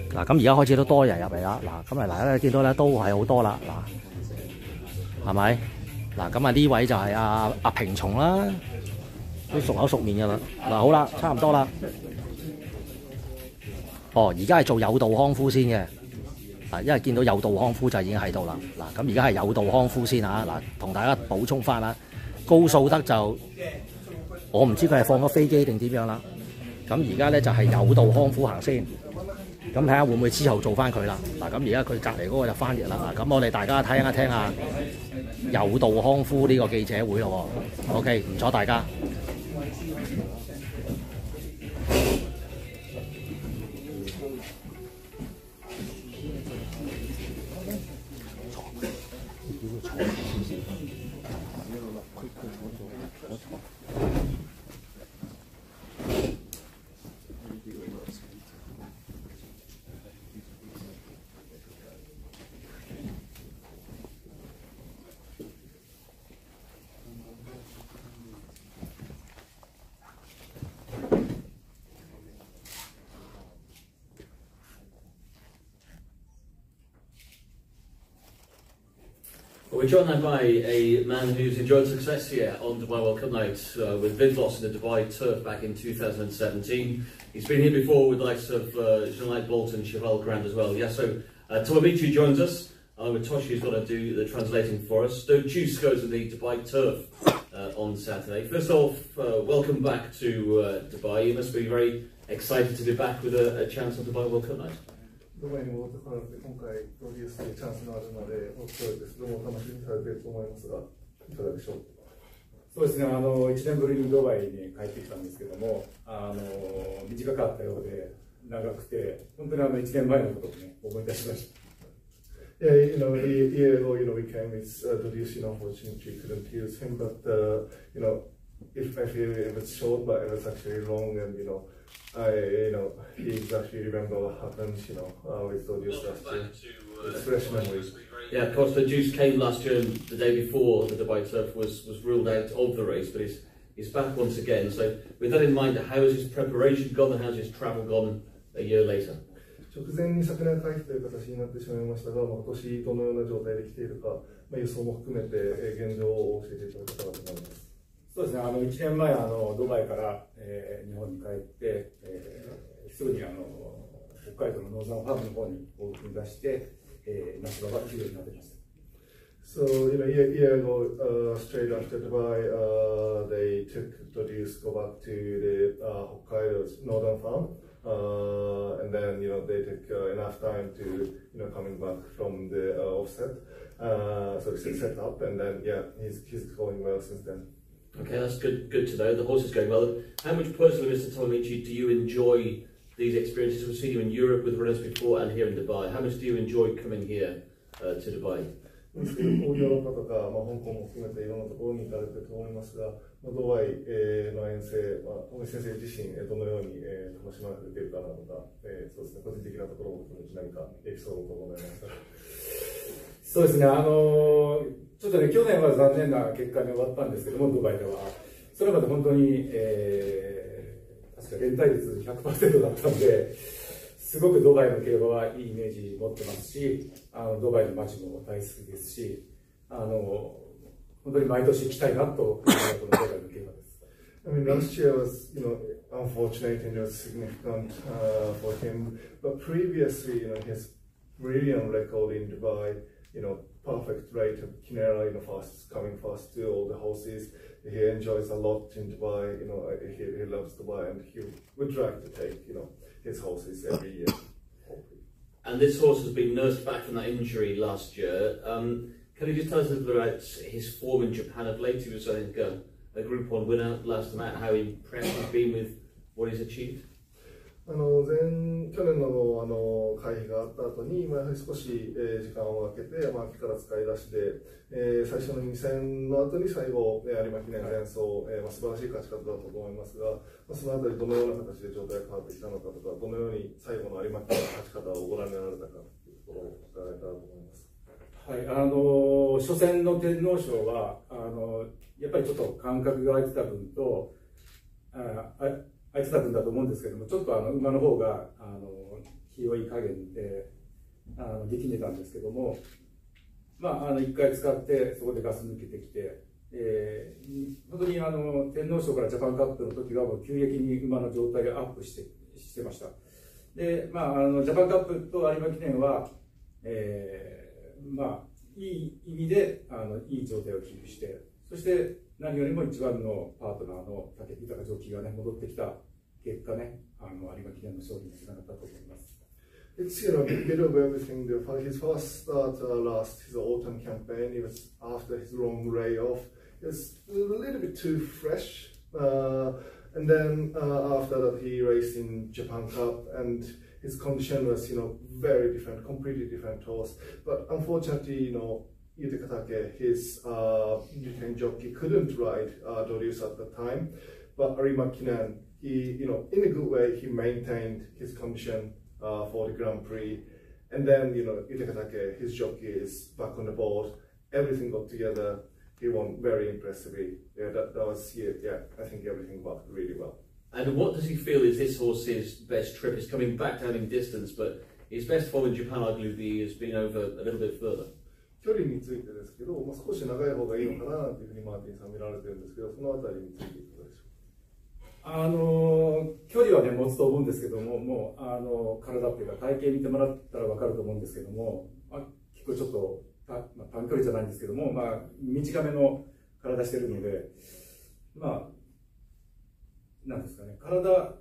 嗱，咁而家開始都多人入嚟啦，嗱，咁大家見到咧都係好多啦，嗱，係咪？嗱，咁呢位就係阿平松啦，都熟口熟面㗎啦，嗱，好啦，差唔多啦。而家係做有道康夫先嘅，因為見到有道康夫就已經喺度啦，嗱，咁而家係有道康夫先嗱，同大家補充翻啦，高素德就我唔知佢係放咗飛機定點樣啦，咁而家咧就係有道康夫行先。咁睇下會唔會之後做翻佢啦？嗱，咁而家佢隔離嗰個就翻譯啦。嗱，咁我哋大家聽下有道康夫呢個記者會咯。OK， 唔阻大家。We're joined now by a man who's enjoyed success here on Dubai World Cup night with Vidlos in the Dubai turf back in 2017. He's been here before with the likes of Jean-Luc Bolton, Cheval Grand as well. Yeah, so Tomomichi joins us with Toshi, who's got to do the translating for us. The juice goes in the Dubai turf on Saturday. First off, welcome back to Dubai. You must be very excited to be back with a chance on Dubai World Cup night. ドバイに戻ってこられて今回プロデュースでチャンスがあるので面白いです。どうも楽しみにされていると思いますがいかがでしょう。そうですね、1年ぶりにドバイに帰ってきたんですけども、短かったようで長くて本当に1年前のことをね思い出しました。Yeah, a year ago, we came with Dodius, unfortunately couldn't use him, but if I feel it was short, but it was actually long, and he exactly remember what happened, with Dodius last year. It's fresh memories. Yeah, of course, the Juice came last year, and the day before the Dubai turf was ruled out of the race, but he's back once again. So, with that in mind, how has his preparation gone, and how's his travel gone a year later? 直前に昨年回避という形になってしまいましたが、今年どのような状態で来ているか、予想も含めて現状を教えていただけたらと思います。そうですね、1年前ドバイから、日本に帰って、すぐに北海道のノーザンファームの方に大きに出して、夏場ができるようになっています。So, a year ago, straight after Dubai, they took Dodius go back to the Hokkaido's northern farm. And then they took enough time to coming back from the offset, so it's set up, and then he's going well since then. Okay, that's good to know. The horse is going well. How much personally, Mr. Tomomichi, do you enjoy these experiences? We've seen you in Europe with runners before and here in Dubai. How much do you enjoy coming here to Dubai? ですけど、ヨーロッパとか、香港も含めていろんなところに行かれてると思いますが、ドバイの遠征、トモミ先生自身どのように楽しまれているかなとか、そうですね、個人的なところも何かエピソードとございますか。そうですね、ちょっとね、去年は残念な結果に終わったんですけども、ドバイでは。それまで本当に、確か連帯率 100% だったので、すごくドバイの競馬はいいイメージ持ってますし、ドバイの街も大好きですし、本当に毎年行きたいなと思うドバイの競馬です。I mean, last year was, unfortunate and it was significant for him. But previously, his brilliant record in Dubai, perfect rate of Kinera, coming fast to all the horses. He enjoys a lot in Dubai. He loves Dubai, and he would like to take, his horses every year. And this horse has been nursed back from that injury last year. Can you just tell us a little bit about his form in Japan of late? He was, I think, a Group 1 winner last time out. How impressed he's been with what he's achieved? 去年の会費があった後に、やはり少し、時間を空けて、秋から使い出しで、最初の2戦の後に最後、有馬記念前走、素晴らしい勝ち方だったと思いますが、そのあたりどのような形で状態が変わってきたのかとか、どのように最後の有馬記念の勝ち方をご覧になられたかというところを伺えたらと思います。はい、初戦の天皇賞はやっぱりちょっと間隔が空いてた分と空いてた分だと思うんですけども、ちょっと馬の方が気負い加減で力んでたんですけども、1回使ってそこでガス抜けてきて、本当に天皇賞からジャパンカップの時はもう急激に馬の状態がアップしてました。で、ジャパンカップと有馬記念は、いい意味でいい状態をキープして、そして何よりも一番のパートナーの武豊ジョッキーがね戻ってきた結果ね、有馬記念の勝利につながったと思います。It's a bit of everything. His first start his autumn campaign, it was after his long layoff. It was a little bit too fresh, and then after that he raced in Japan Cup, and his condition was very different, completely different horse. But unfortunately, Yutakatake, his Japan jockey, couldn't ride Dorius at the time. But Arima Kinan, he, in a good way, he maintained his condition for the Grand Prix. And then, Yutakatake, his jockey, is back on the board. Everything got together. He won very impressively. Yeah, that was, I think everything worked really well. And what does he feel is this horse's best trip? Is coming back down in distance, but his best form in Japan, I believe, has been over a little bit further. 距離についてですけど、少し長い方がいいのかなというふうにマーティンさん見られてるんですけど、そのあたりについていかがでしょうか。距離はね持つと思うんですけども、もう体っていうか体型見てもらったら分かると思うんですけども、結構ちょっと短距離じゃないんですけども、短めの体してるので、なんですかね、体は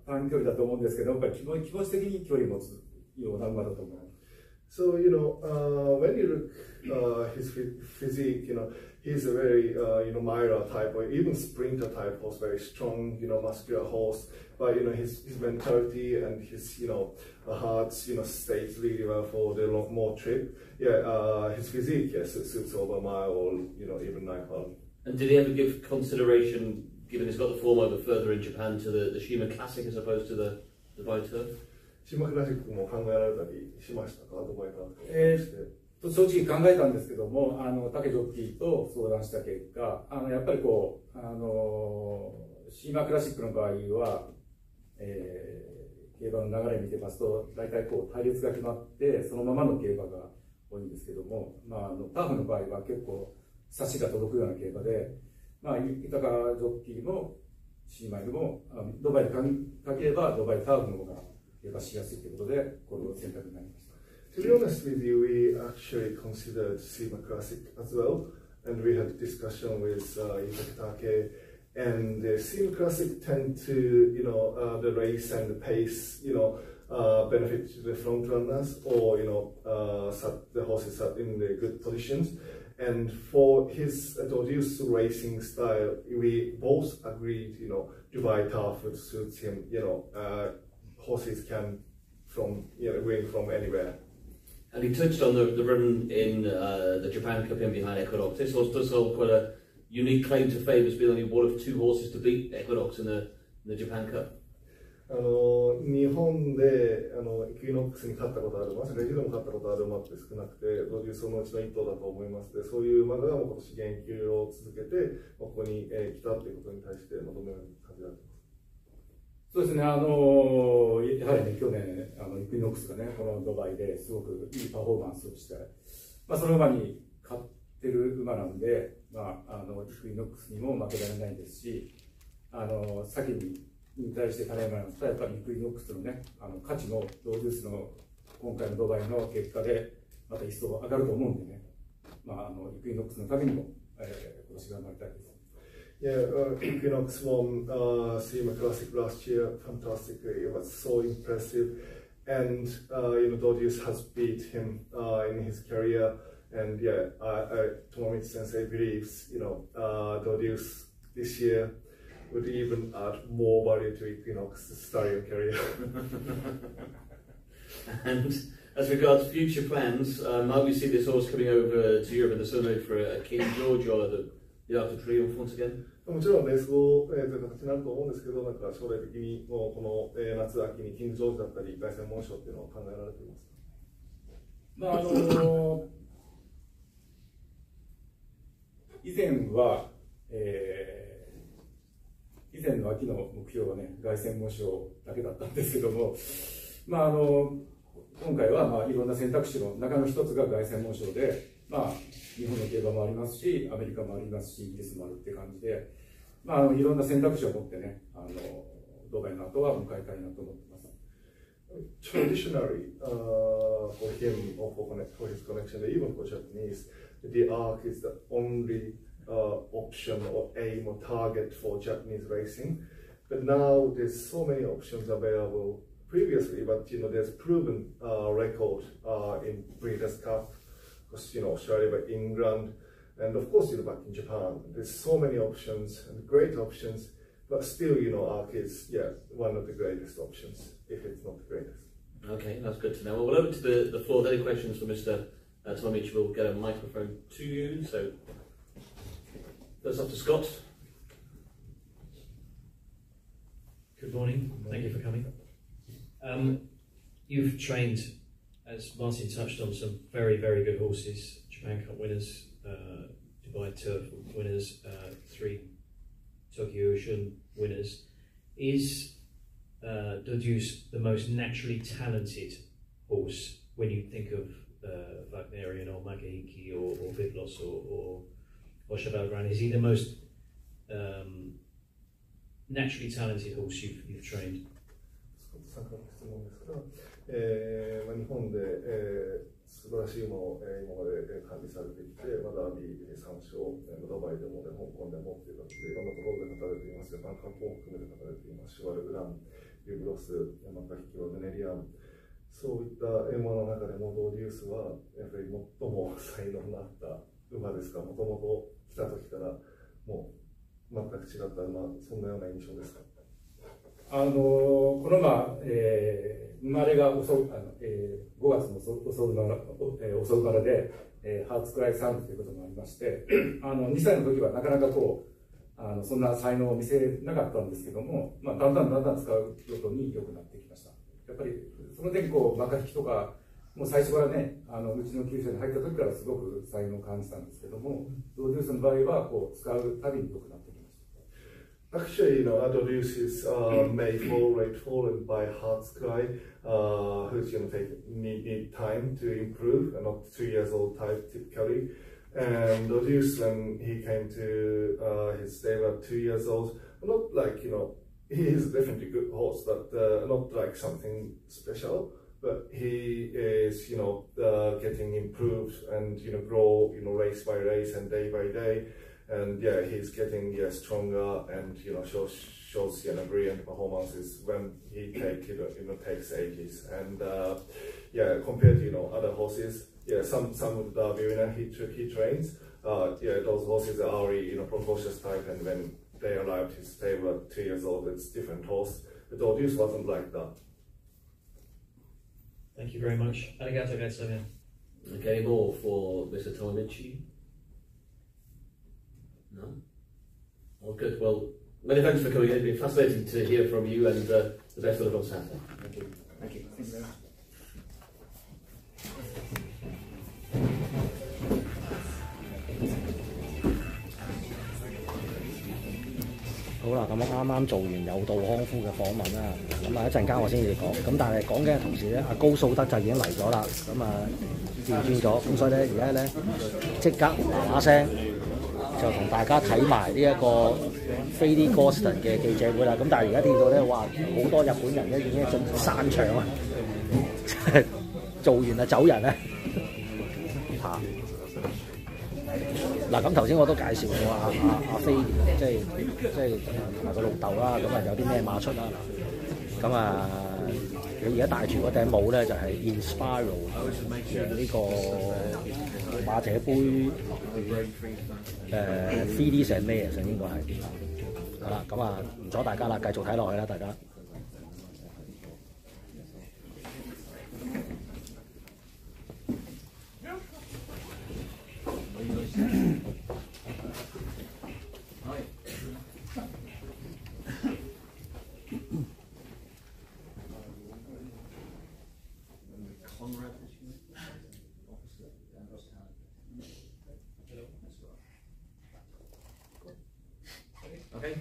短距離だと思うんですけど、やっぱり気持ち的に距離を持つような馬だと思います。So, when you look his physique, he's a very, Myra type or even sprinter type horse, very strong, muscular horse. But, his mentality and his, heart, stays really well for the more trip. Yeah, his physique, yes, it suits over a mile or, even 9 furlong. And did he ever give consideration, given he's got the form over further in Japan, to the Shima Classic as opposed to the Dubai Turf? シマクラシックも考えられたりしましたか、ドバイカ正直考えたんですけども、竹ジョッキーと相談した結果、やっぱりシーマクラシックの場合は、競馬の流れ見てますと、大体隊列が決まって、そのままの競馬が多いんですけども、ターフの場合は結構、差しが届くような競馬で、豊ジョッキーもシーマイルも、ドバイでかければ、ドバイターフの方が、To be honest with you, we actually considered SEMA Classic as well, and we had a discussion with Yutakatake, and the SEMA Classic tend to, the race and the pace, benefit to the front runners, or, the horses are in the good positions. And for his Dodius racing style, we both agreed, Dubai Turf would suit him, horses can win from anywhere. And he touched on the run in the Japan Cup in behind Equinox. This horse does hold quite a unique claim to fame as being only one of 2 horses to beat Equinox in the Japan Cup. 日本でイクイノックスに勝ったことある馬、世界中でも勝ったことある馬って少なくて、ドデュースそのうちの1頭だと思いますで、そういう馬が今年現役を続けて、ここに来たということに対してどのように感じられていますか。そうですね、やはりね、去年、イクイノックスがね、このドバイですごくいいパフォーマンスをして、その馬に勝ってる馬なんで、イクイノックスにも負けられないですし、先に引退して種馬なんですが、やっぱりイクイノックスのね、価値もドデュースの今回のドバイの結果で、また一層上がると思うんでね、イクイノックスのためにも、今年頑張りたいです。Yeah, Equinox won SEMA Classic last year fantastically. It was so impressive, and Dodius has beat him in his career. And Tomomichi Sensei believes Dodius this year would even add more value to Equinox's stallion career. And as regards future plans, might we see this horse coming over to Europe in the summer for a King George or the Arc de Triomphe once again? もちろんレース後、という形になると思うんですけど、なんか将来的にもうこの、夏秋にキングジョージだったり凱旋門賞っていうのを考えられていますか？まあ以前の秋の目標はね、凱旋門賞だけだったんですけども、まあ今回はまあいろんな選択肢の中の一つが凱旋門賞で、まあ日本の競馬もありますし、アメリカもありますし、イギリスもあるっていう感じで、まあいろんな選択肢を持ってね、ドバイの後は迎えたいなと思ってます。Traditionally, for him or for his connection, even for Japanese, the Arc is the only option or aim or target for Japanese racing. But now there's so many options available previously, but there's proven record in Breeders' Cup, because Australia, but England, and of course back in Japan. There's so many options and great options, but still Arc is one of the greatest options, if it's not the greatest. Okay, that's good to know. Well, we'll open to the floor. Any questions for Mr. Tomic? We'll get a microphone to you. So first up to Scott. Good morning. Thank you for coming. You've trained, as Martin touched on, some very, very good horses. Japan Cup winners, Dubai Turf winners, 3 Tokyo Ocean winners. Is Dodius the most naturally talented horse when you think of Wagnerian or Magahiki or Vivlos or Cheval Grand? Is he the most naturally talented horse you've trained? 日本で、素晴らしいものを、今まで管理されてきて、ダービー3勝、ドバイでも、香港でもっていう形でいろんなところで語られています。バンカーも含めて語られています。シュワルグラン、ユーブロス、マカヒキワグネリアン、そういった馬の中でもドーデュースはやっぱり最も才能のあった馬ですか？もともと来た時からもう全く違った馬、そんなような印象ですか？この馬、生まれが5月の遅馬で、ハーツクライサンクということもありまして、2歳の時はなかなかそんな才能を見せなかったんですけども、だんだん使うごとに良くなってきました。やっぱりその点マカヒキとかもう最初からね、うちの厩舎に入った時からすごく才能を感じたんですけども、ドーデュースの場合は使うたびに良くなってきました。Actually, Dodius is made fallen by Heartscry, who's need time to improve, and not 2 years old type typically. And Dodius, when he came to his stable at 2 years old, not like he is definitely a good horse, but not like something special. But he is getting improved and grow race by race and day by day. And he's getting stronger and shows brilliant performances when he takes ages. And compared to other horses, some of the Derby winner he trains, those horses are already precocious type, and when they arrived his stable at 2 years old, it's different horse. But Dodius wasn't like that. Thank you very much. Arigato gozaimasu. Okay, more for Mr. Tomic? No? Oh, good. Well, many thanks for coming in. It's been fascinating to hear from you, and the best of luck on Saturday. Thank you. Thank you. Thank you very much. 好啦，咁我啱啱做完有道康夫嘅訪問啦，咁一陣間我先至講，咁但係講嘅同時咧，阿高素德就已經嚟咗啦，咁調轉咗，咁所以咧而家咧即刻嗱聲就同大家睇埋呢一個飛啲 Goston 嘅記者會啦，咁但係而家見到咧，哇好多日本人咧已經準備散場啊，做完啊走人啊嚇！嗱咁頭先我都介紹過阿飛，即係同埋個老豆啦，咁有啲咩馬出啦，咁佢而家戴住嗰頂帽咧就係 Inspiro 呢個馬者杯3D 成咩啊？應該係。好啦，咁啊唔阻大家啦，繼續睇落去啦，大家。Okay.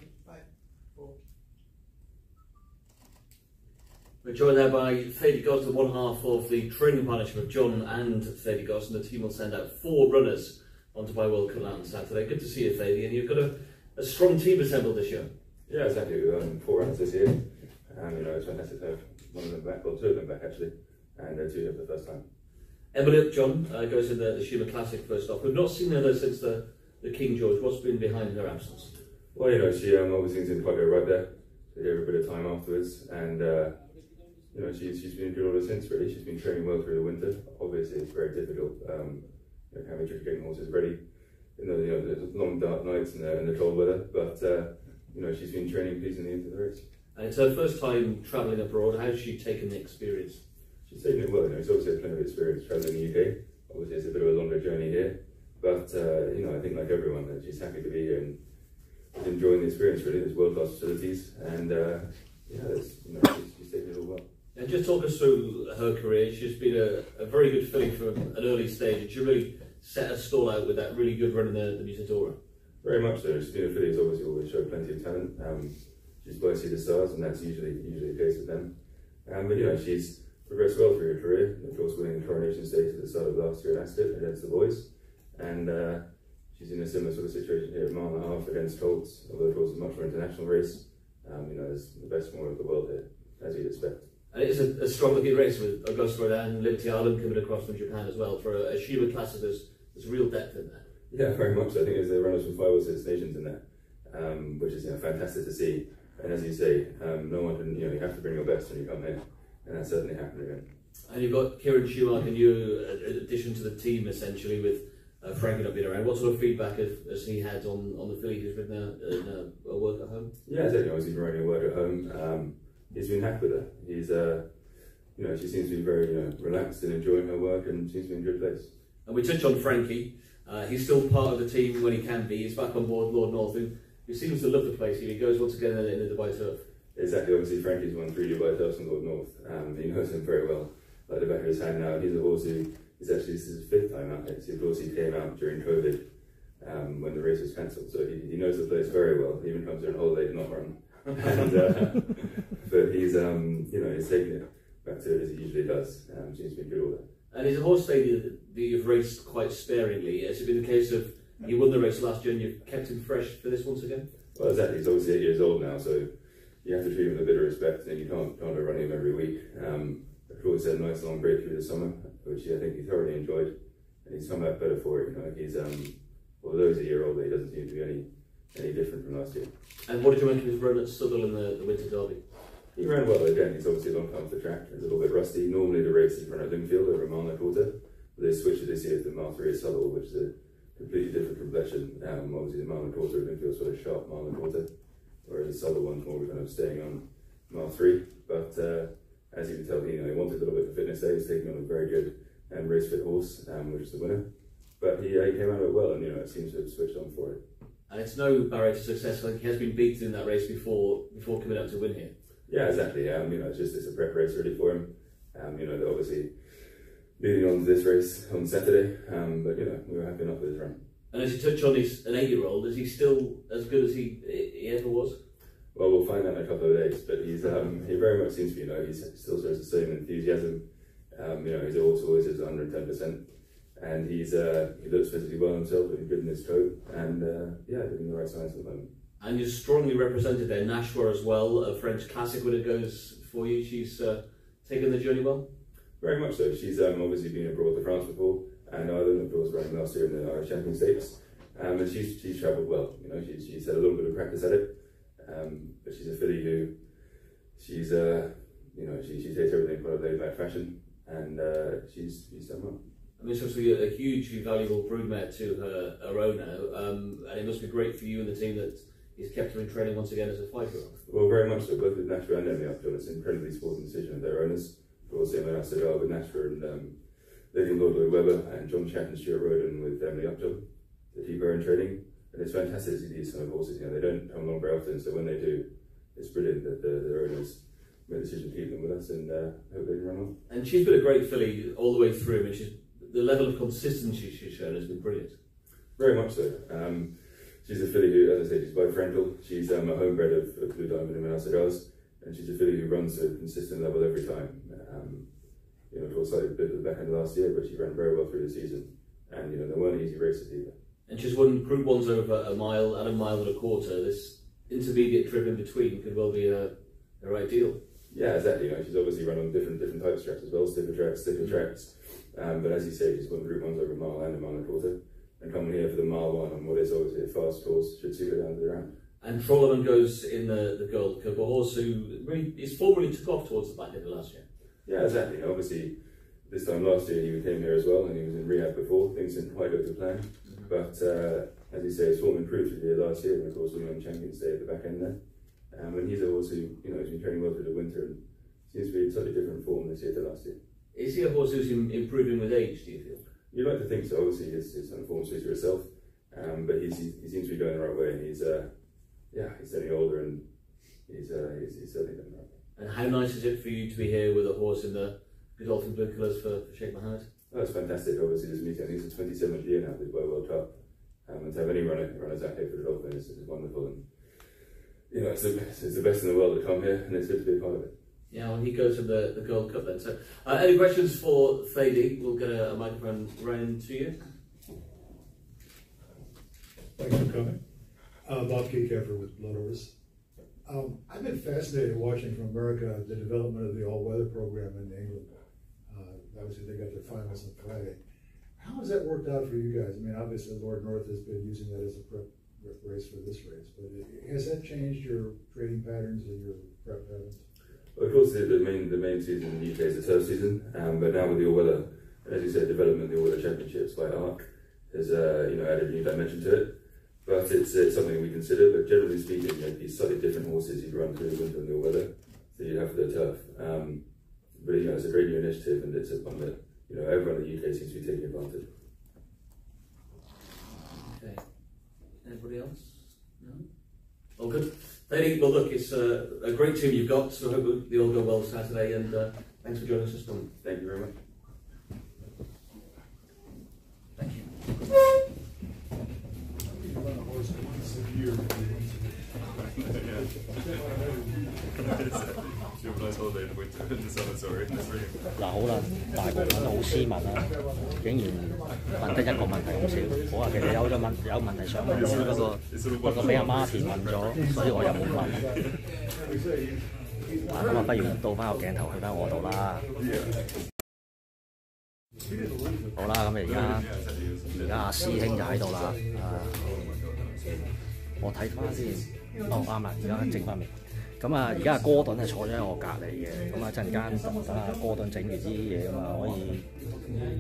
We're joined there by Thady Goss, the one half of the training partnership of John and Thady Goss, and the team will send out 4 runners on Dubai World Cup on Saturday. Good to see you, Thady, and you've got a strong team assembled this year. Yeah, exactly. We've got 4 runners this year, and it's fantastic to have one of them back, well 2 of them back actually, and 2 here for the first time. Emily John goes in the Shima Classic first off. We've not seen her though since the King George. What's been behind her absence? Well, she obviously didn't quite go right there. So gave her a bit of time afterwards, and she's been good all since. Really, she's been training well through the winter. Obviously, it's very difficult. Having tricky getting horses ready in the long dark nights and the cold weather. But she's been training pleasingly into the race. And it's her first time travelling abroad. How's she taken the experience? She's taken it well. She's obviously had plenty of experience travelling in the UK. Obviously, it's a bit of a longer journey here, but I think like everyone, that she's happy to be here and enjoying the experience. Really, there's world-class facilities, and she's taken it all well. And just talk us through her career. She's been a very good filly from an early stage, and she really set her stall out with that really good run in the Musadora. Very much so. She's been a filly who's obviously always showed plenty of talent. She's blessed to see the stars, and that's usually the case with them. But she's progressed well through her career. Of course, winning the coronation stakes at the start of last year at Ascot against the boys, and she's in a similar sort of situation here at mile and a half against Colts, although of course it's a much more international race. There's the best one of the world here, as you'd expect. And it's a strong looking race with Augusta and Liberty Island coming across from Japan as well. For a Shima Classic, there's real depth in there. Yeah, very much. I think there's runners from 5 or 6 nations in there, which is fantastic to see. And as you say, no one can, you have to bring your best when you come here, and that's certainly happened again. And you've got Kieran Schumacher, a new addition to the team essentially, with Frankie not being around. What sort of feedback has he had on the filly who's ridden a work at home? Yeah, exactly. Obviously, been riding a work at home. He's been happy with her. He's, she seems to be very relaxed and enjoying her work, and seems to be in a good place. And we touched on Frankie. He's still part of the team when he can be. He's back on board Lord North, who seems to love the place. He goes once again in the Dubai Turf. Exactly. Obviously, Frankie's won 3 Dubai Turfs on Lord North. He knows him very well, like the back of his hand now. He's a horse who is actually, this is his 5th time out here. So of course he came out during COVID when the race was cancelled. So he knows the place very well. He even comes here on holiday to not run. And, but he's he's taken it back to it as he usually does. Seems to be good all there. And he's a horse that you've raced quite sparingly. Has it been the case of you won the race last year and you've kept him fresh for this once again? Well, exactly. He's obviously 8 years old now, so you have to treat him with a bit of respect, and you can't run him every week. Of course, he had a nice long break through the summer, which I think he thoroughly enjoyed, and he's come back better for it. He's although he's a year older, he doesn't seem to be any different from last year. And what did you make of his run at Sutherland in the Winter Derby? He ran well again. He's obviously a long time off the track. He's a little bit rusty. Normally the races run at Lingfield over a mile and a quarter, but they switched it this year to mile 3 at Southall, which is a completely different complexion. Obviously the mile and a quarter at Lingfield is sort of sharp mile and a quarter, whereas the Southall one's more kind of staying on mile 3. But as you can tell, he wanted a little bit of fitness there. He's taking on a very good and race fit horse, which is the winner. But he came out of it well, and it seems to have switched on for it. And it's no barrier to success. Like he has been beaten in that race before coming up to win here. Yeah, exactly. It's a prep race really for him. They're obviously leading on to this race on Saturday. But we were happy enough with his run. And as you touch on, he's an 8-year-old. Is he still as good as he ever was? Well, we'll find out in a couple of days. But he's he very much seems to be. He still shows the same enthusiasm. He's always is 110%. And he looks physically well himself, looking good in his coat, and giving the right signs at the moment. And you're strongly represented there. Nashua as well, a French classic when it goes for you. She's taken the journey well? Very much so. She's obviously been abroad to France before, and Ireland, of course, running last year in the Irish Champion Stakes. And she's travelled well. She's had a little bit of practice at it, but she's a filly who she takes everything in quite a laid-back fashion, and she's done well. I mean, it's obviously a hugely valuable broodmare to her owner, and it must be great for you and the team that he's kept him in training once again as a 5-year-old. Well, very much so. Both with Nashua and Emily Upjohn, it's an incredibly sporting decision of their owners. Of course, Emily Upjohn with Nashua and Lady Lord Lloyd Webber and John Chatt and Stuart Roden with Emily Upjohn to keep her in training. And it's fantastic to see these kind of horses. You know, they don't come along very often, so when they do, it's brilliant that their owners made the decision to keep them with us, and hope they can run on. And she's been a great filly all the way through. I mean, the level of consistency she's shown has been brilliant. Very much so. She's a filly who, as I say, she's bifrental. She's a homebred of Blue Diamond and Manasagars, and she's a filly who runs at a consistent level every time. You know, it was slightly a bit at the back end of last year, but she ran very well through the season. And, you know, there weren't easy races either. And she's won Group 1s over a mile and a mile and a quarter. This intermediate trip in between could well be her ideal. Yeah, exactly. You know, she's obviously run on different types of tracks as well, stiffer tracks. But as you say, she's won Group 1s over a mile and a mile and a quarter. And coming here for the mile one on what is obviously a fast course should suit her down to the round. And Trolloman goes in the Gold Cup, a horse who really his form really took off towards the back end of last year. Yeah, exactly. You know, obviously, this time last year he came here as well, and he was in rehab before. Things didn't quite go to plan. But as you say, his form improved through the last year, and of course we won Champions Day at the back end there. And he's a horse who, you know, has been training well through the winter and seems to be in such a different form this year to last year. Is he a horse who's improving with age, do you feel? You'd like to think so. Obviously, his form suits herself, but he seems to be going the right way, and he's getting older, and he's certainly going the right way. And how nice is it for you to be here with a horse in the Godolphin Blue colours for Sheikh Mohammed? Oh, it's fantastic. Obviously, this meeting, I think it's the 27th year now, the Dubai World Cup, and to have any runners out here for the Godolphin is wonderful, and you know, it's the best in the world to come here, and it's good to be a part of it. Yeah, well, he goes to the Gold Cup then. So, any questions for Thady? We'll get a microphone round to you. Thanks for coming. Bob Keycapper with Blood Horse. I've been fascinated watching from America the development of the all-weather program in England. Obviously, they got their finals on Friday. How has that worked out for you guys? I mean, obviously, Lord North has been using that as a prep race for this race, but has that changed your trading patterns and your prep patterns? Well, of course, the main season in the UK is the turf season, but now with the all-weather, as you said, development of the all-weather championships by ARC has added a new dimension to it. But it's something we consider. But generally speaking, you know, these slightly different horses you'd run through the winter and the all-weather that you'd have for the turf. But you know, it's a great new initiative, and it's one that, you know, everyone in the UK seems to be taking advantage. Okay. Anybody else? No. All good. Thady, well, look, it's a great team you've got, so I hope they all go well Saturday, and thanks for joining us this morning. Thank you very much. Thank you.嗱好啦，大部分都好斯文啦，竟然問得一個問題咁少。我話其實有問題想問，不過俾阿媽填問咗，所以我又冇問。咁啊，不如倒翻個鏡頭去翻我度啦。好啦，咁而家阿師兄就喺度啦。我睇翻先，啱啦，而家整翻未。咁啊，而家阿哥頓係坐咗喺我隔離嘅，咁啊陣間等阿哥頓整完啲嘢咁啊，可以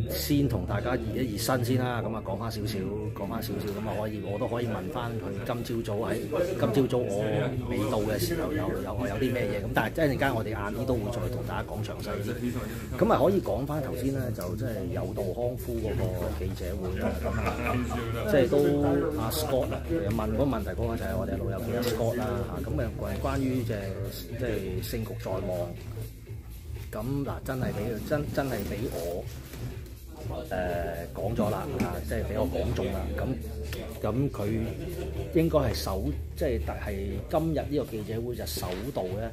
先同大家熱一熱身先啦。咁啊講翻少少，咁啊我都可以問翻佢今朝早我未到嘅時候有啲咩嘢。咁但係一陣間我哋晏啲都會再同大家講詳細啲。咁啊可以講翻頭先咧，就即係有道康夫嗰個記者會啦。咁啊，即係都阿 Scott 啊，問嗰個問題嗰個就係我哋老友記阿 Scott 啦嚇。咁啊關於即係勝局在望。咁嗱，真係俾我講咗啦，即係俾我講中啦。咁佢應該係即係今日呢個記者會就首度咧，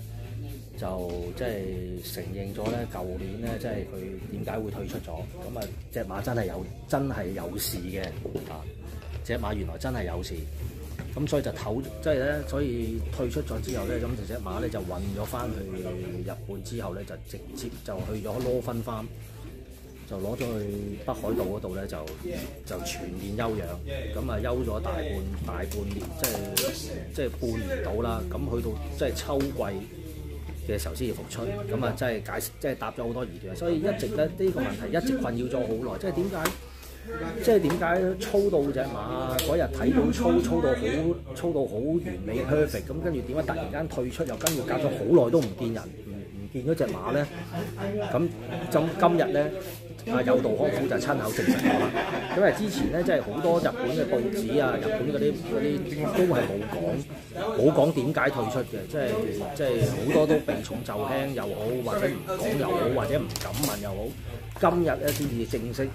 就即係承認咗咧，舊年咧即係佢點解會退出咗。咁啊，隻馬真係有事嘅隻馬原來真係有事。咁所以就所以退出咗之後咧，咁隻馬咧就運咗翻去日本之後咧，就直接就去咗羅芬farm，就攞咗去北海道嗰度咧，就全面休養。咁啊休咗大半年，即係半年到啦。咁去到即係秋季嘅時候先至復出。咁啊即係答咗好多疑團，所以一直咧呢個問題一直困擾咗好耐，即係點解即係點解操到隻馬嗰日睇到操到好完美 perfect， 咁跟住點解突然間退出，又跟住隔咗好耐都唔見人，唔見咗隻馬咧？咁今日咧，有道康夫就親口證實咗啦。因為之前咧，即係好多日本嘅報紙啊，日本嗰啲都係冇講點解退出嘅，即係好多都避重就輕又好，或者唔講又好，或者唔敢問又好。今日咧先至正式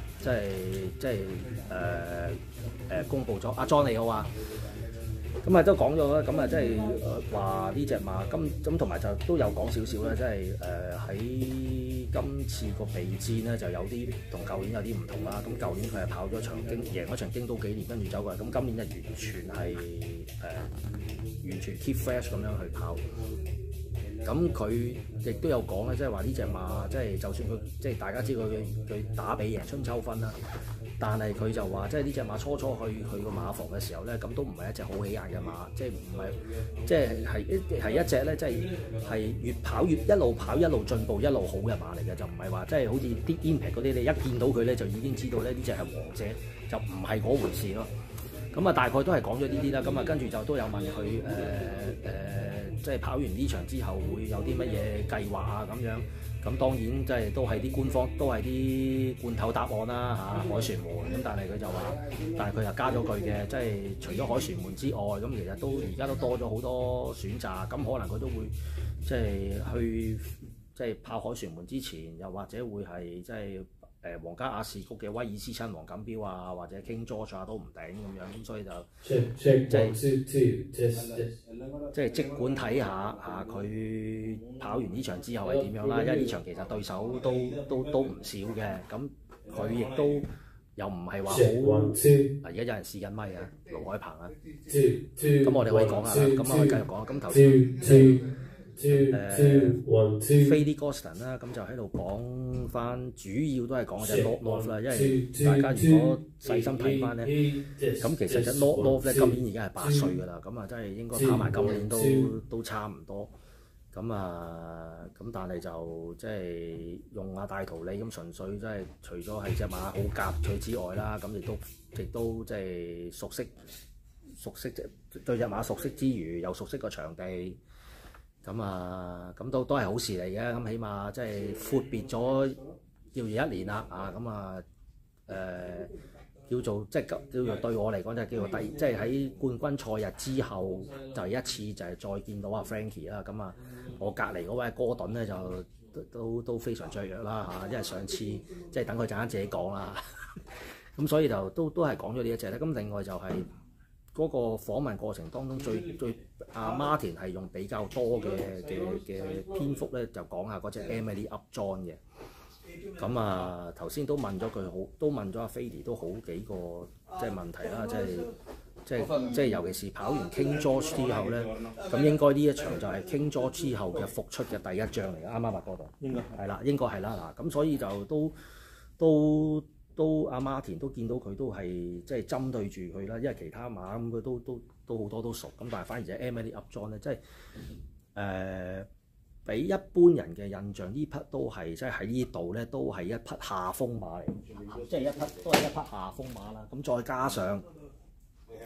公佈咗。阿 John 你好啊，咁都講咗啦，咁即係話呢隻馬咁同埋就都有講少少啦，即係喺今次個備戰咧就有啲同舊年有啲唔同啦。咁舊年佢係跑咗場贏咗場京都紀念，跟住走過嚟，咁今年就完全 keep fresh 咁樣去跑。咁佢亦都有講咧，即係話呢隻馬，即係就算佢即係大家知佢打比贏春秋分啦，但係佢就話即係呢隻馬初去佢個馬房嘅時候咧，咁都唔係一隻好起眼嘅馬，即係唔係即係一隻咧，即係越跑越一路跑一路進步一路好嘅馬嚟嘅，就唔係話即係好似啲 Impact 嗰啲，你一見到佢咧就已經知道咧呢隻係王者，就唔係嗰回事咯。咁大概都係講咗呢啲啦。咁跟住就都有問佢即係跑完呢場之後會有啲乜嘢計劃啊咁樣。咁當然即係都係啲官方都係啲罐頭答案啦海船門。咁但係佢就話，但係佢又加咗句嘅，即係除咗海船門之外，咁其實而家都多咗好多選擇。咁可能佢都會即係去即係跑海船門之前，又或者會係即係皇家亞士谷嘅威爾斯親王錦標啊，或者 King George 啊都唔頂咁樣，咁所以就即係即管睇下佢跑完呢場之後係點樣啦。因為呢場其實對手都唔少嘅，咁佢亦都又唔係話好。而家有人試緊咪啊，盧海鵬啊，咁我哋可以講下啦，咁我可以繼續講。咁頭先Fady Gosden 啦，咁就喺度講翻，主要都係講隻 North 啦，因為大家如果細心睇翻咧，咁其實隻 North 咧今年已經係8歲㗎啦，咁真係應該跑埋今年都差唔多。咁但係就即係用阿大圖理咁純粹，即係除咗係隻馬好夾佢之外啦，咁亦都即係熟悉對隻馬熟悉之餘，又熟悉個場地。咁都係好事嚟嘅，咁起碼即係闊別咗叫做1年啦，叫做對我嚟講就係叫做即係喺冠軍賽日之後就一次就係再見到阿 Frankie 啦，我隔離嗰位哥頓咧就都非常雀躍啦因為上次即係等佢陣間自己講啦，咁所以就都係講咗呢一隻咧。咁另外就係嗰個訪問過程當中最阿 Martin 係用比較多嘅篇幅咧，就講下嗰隻 Emily Upjohn 嘅。咁頭先都問咗佢都問咗阿 Fady 都好幾個即係問題啦，即係尤其是跑完 King George 之後咧，咁應該呢一場就係 King George 之後嘅復出嘅第一仗嚟嘅，啱啱嗰度？應該係啦，應該係啦嗱，咁所以就都阿 Martin 都見到佢都係即係針對住佢啦，因為其他馬咁佢都好多都熟，咁但係反而就 Emily Upjohn 咧，即係俾一般人嘅印象呢匹都係即係喺呢度咧都係一匹下風馬嚟，即係都係一匹下風馬啦。咁再加上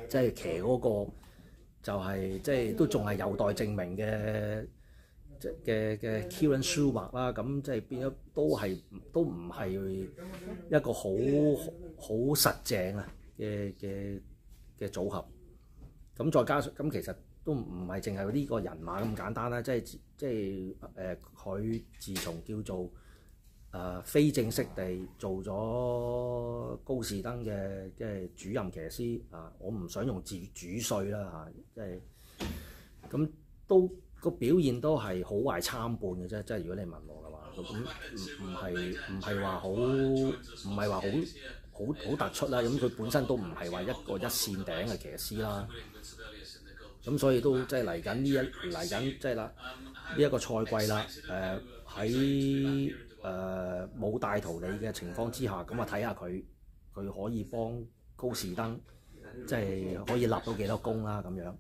即係騎嗰個就係即係都仲係有待證明嘅。嘅 Kieran Schumacher 啦，咁即係變咗都唔係一個好實淨啊嘅組合。咁再加上咁其實都唔係淨係呢個人馬咁簡單啦，即係佢自從叫做非正式地做咗高士登嘅即係主任騎師我唔想用字主帥啦即係咁都。個表現都係好壞參半嘅啫，即係如果你問我嘅話，咁唔係話好突出啦。咁佢本身都唔係話一個一線頂嘅騎師啦。咁所以都即係嚟緊即係啦呢一個賽季啦。喺冇大圖理嘅情況之下，咁睇下佢可以幫高士登即係可以立到幾多功啦咁樣。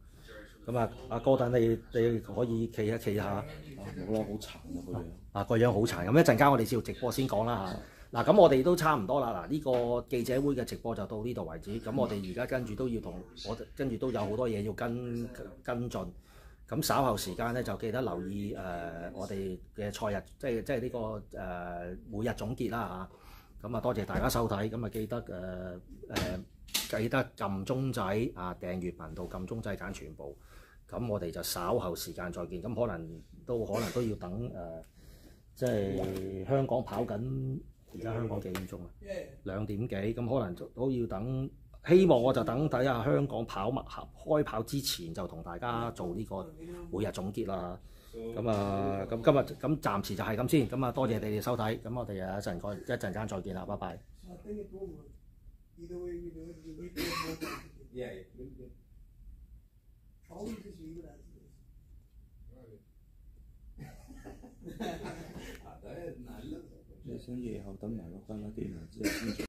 咁阿哥頓你可以企一下。冇啦，好殘個樣。個樣好殘。咁一陣間我哋照直播先講啦嗱，咁我哋都差唔多啦。嗱，呢個記者會嘅直播就到呢度為止。咁我哋而家跟住都要跟住都有好多嘢要跟進。咁稍後時間咧就記得留意我哋嘅賽日，即係呢個每日總結啦嚇。咁啊多謝大家收睇，咁啊記得撳鐘仔啊，訂閱頻道，撳鐘仔揀全部。咁我哋就稍後時間再見。咁可能都要等即係香港跑緊，而家香港幾點鐘啊？2點幾，咁可能都要等。希望我就等睇下香港開跑之前就同大家做呢個每日總結啦。咁今日暫時就係咁先。咁啊多謝你哋收睇。咁我哋一陣間再見啦，拜拜。你想夜後等埋個翻啦，幾年之後先做。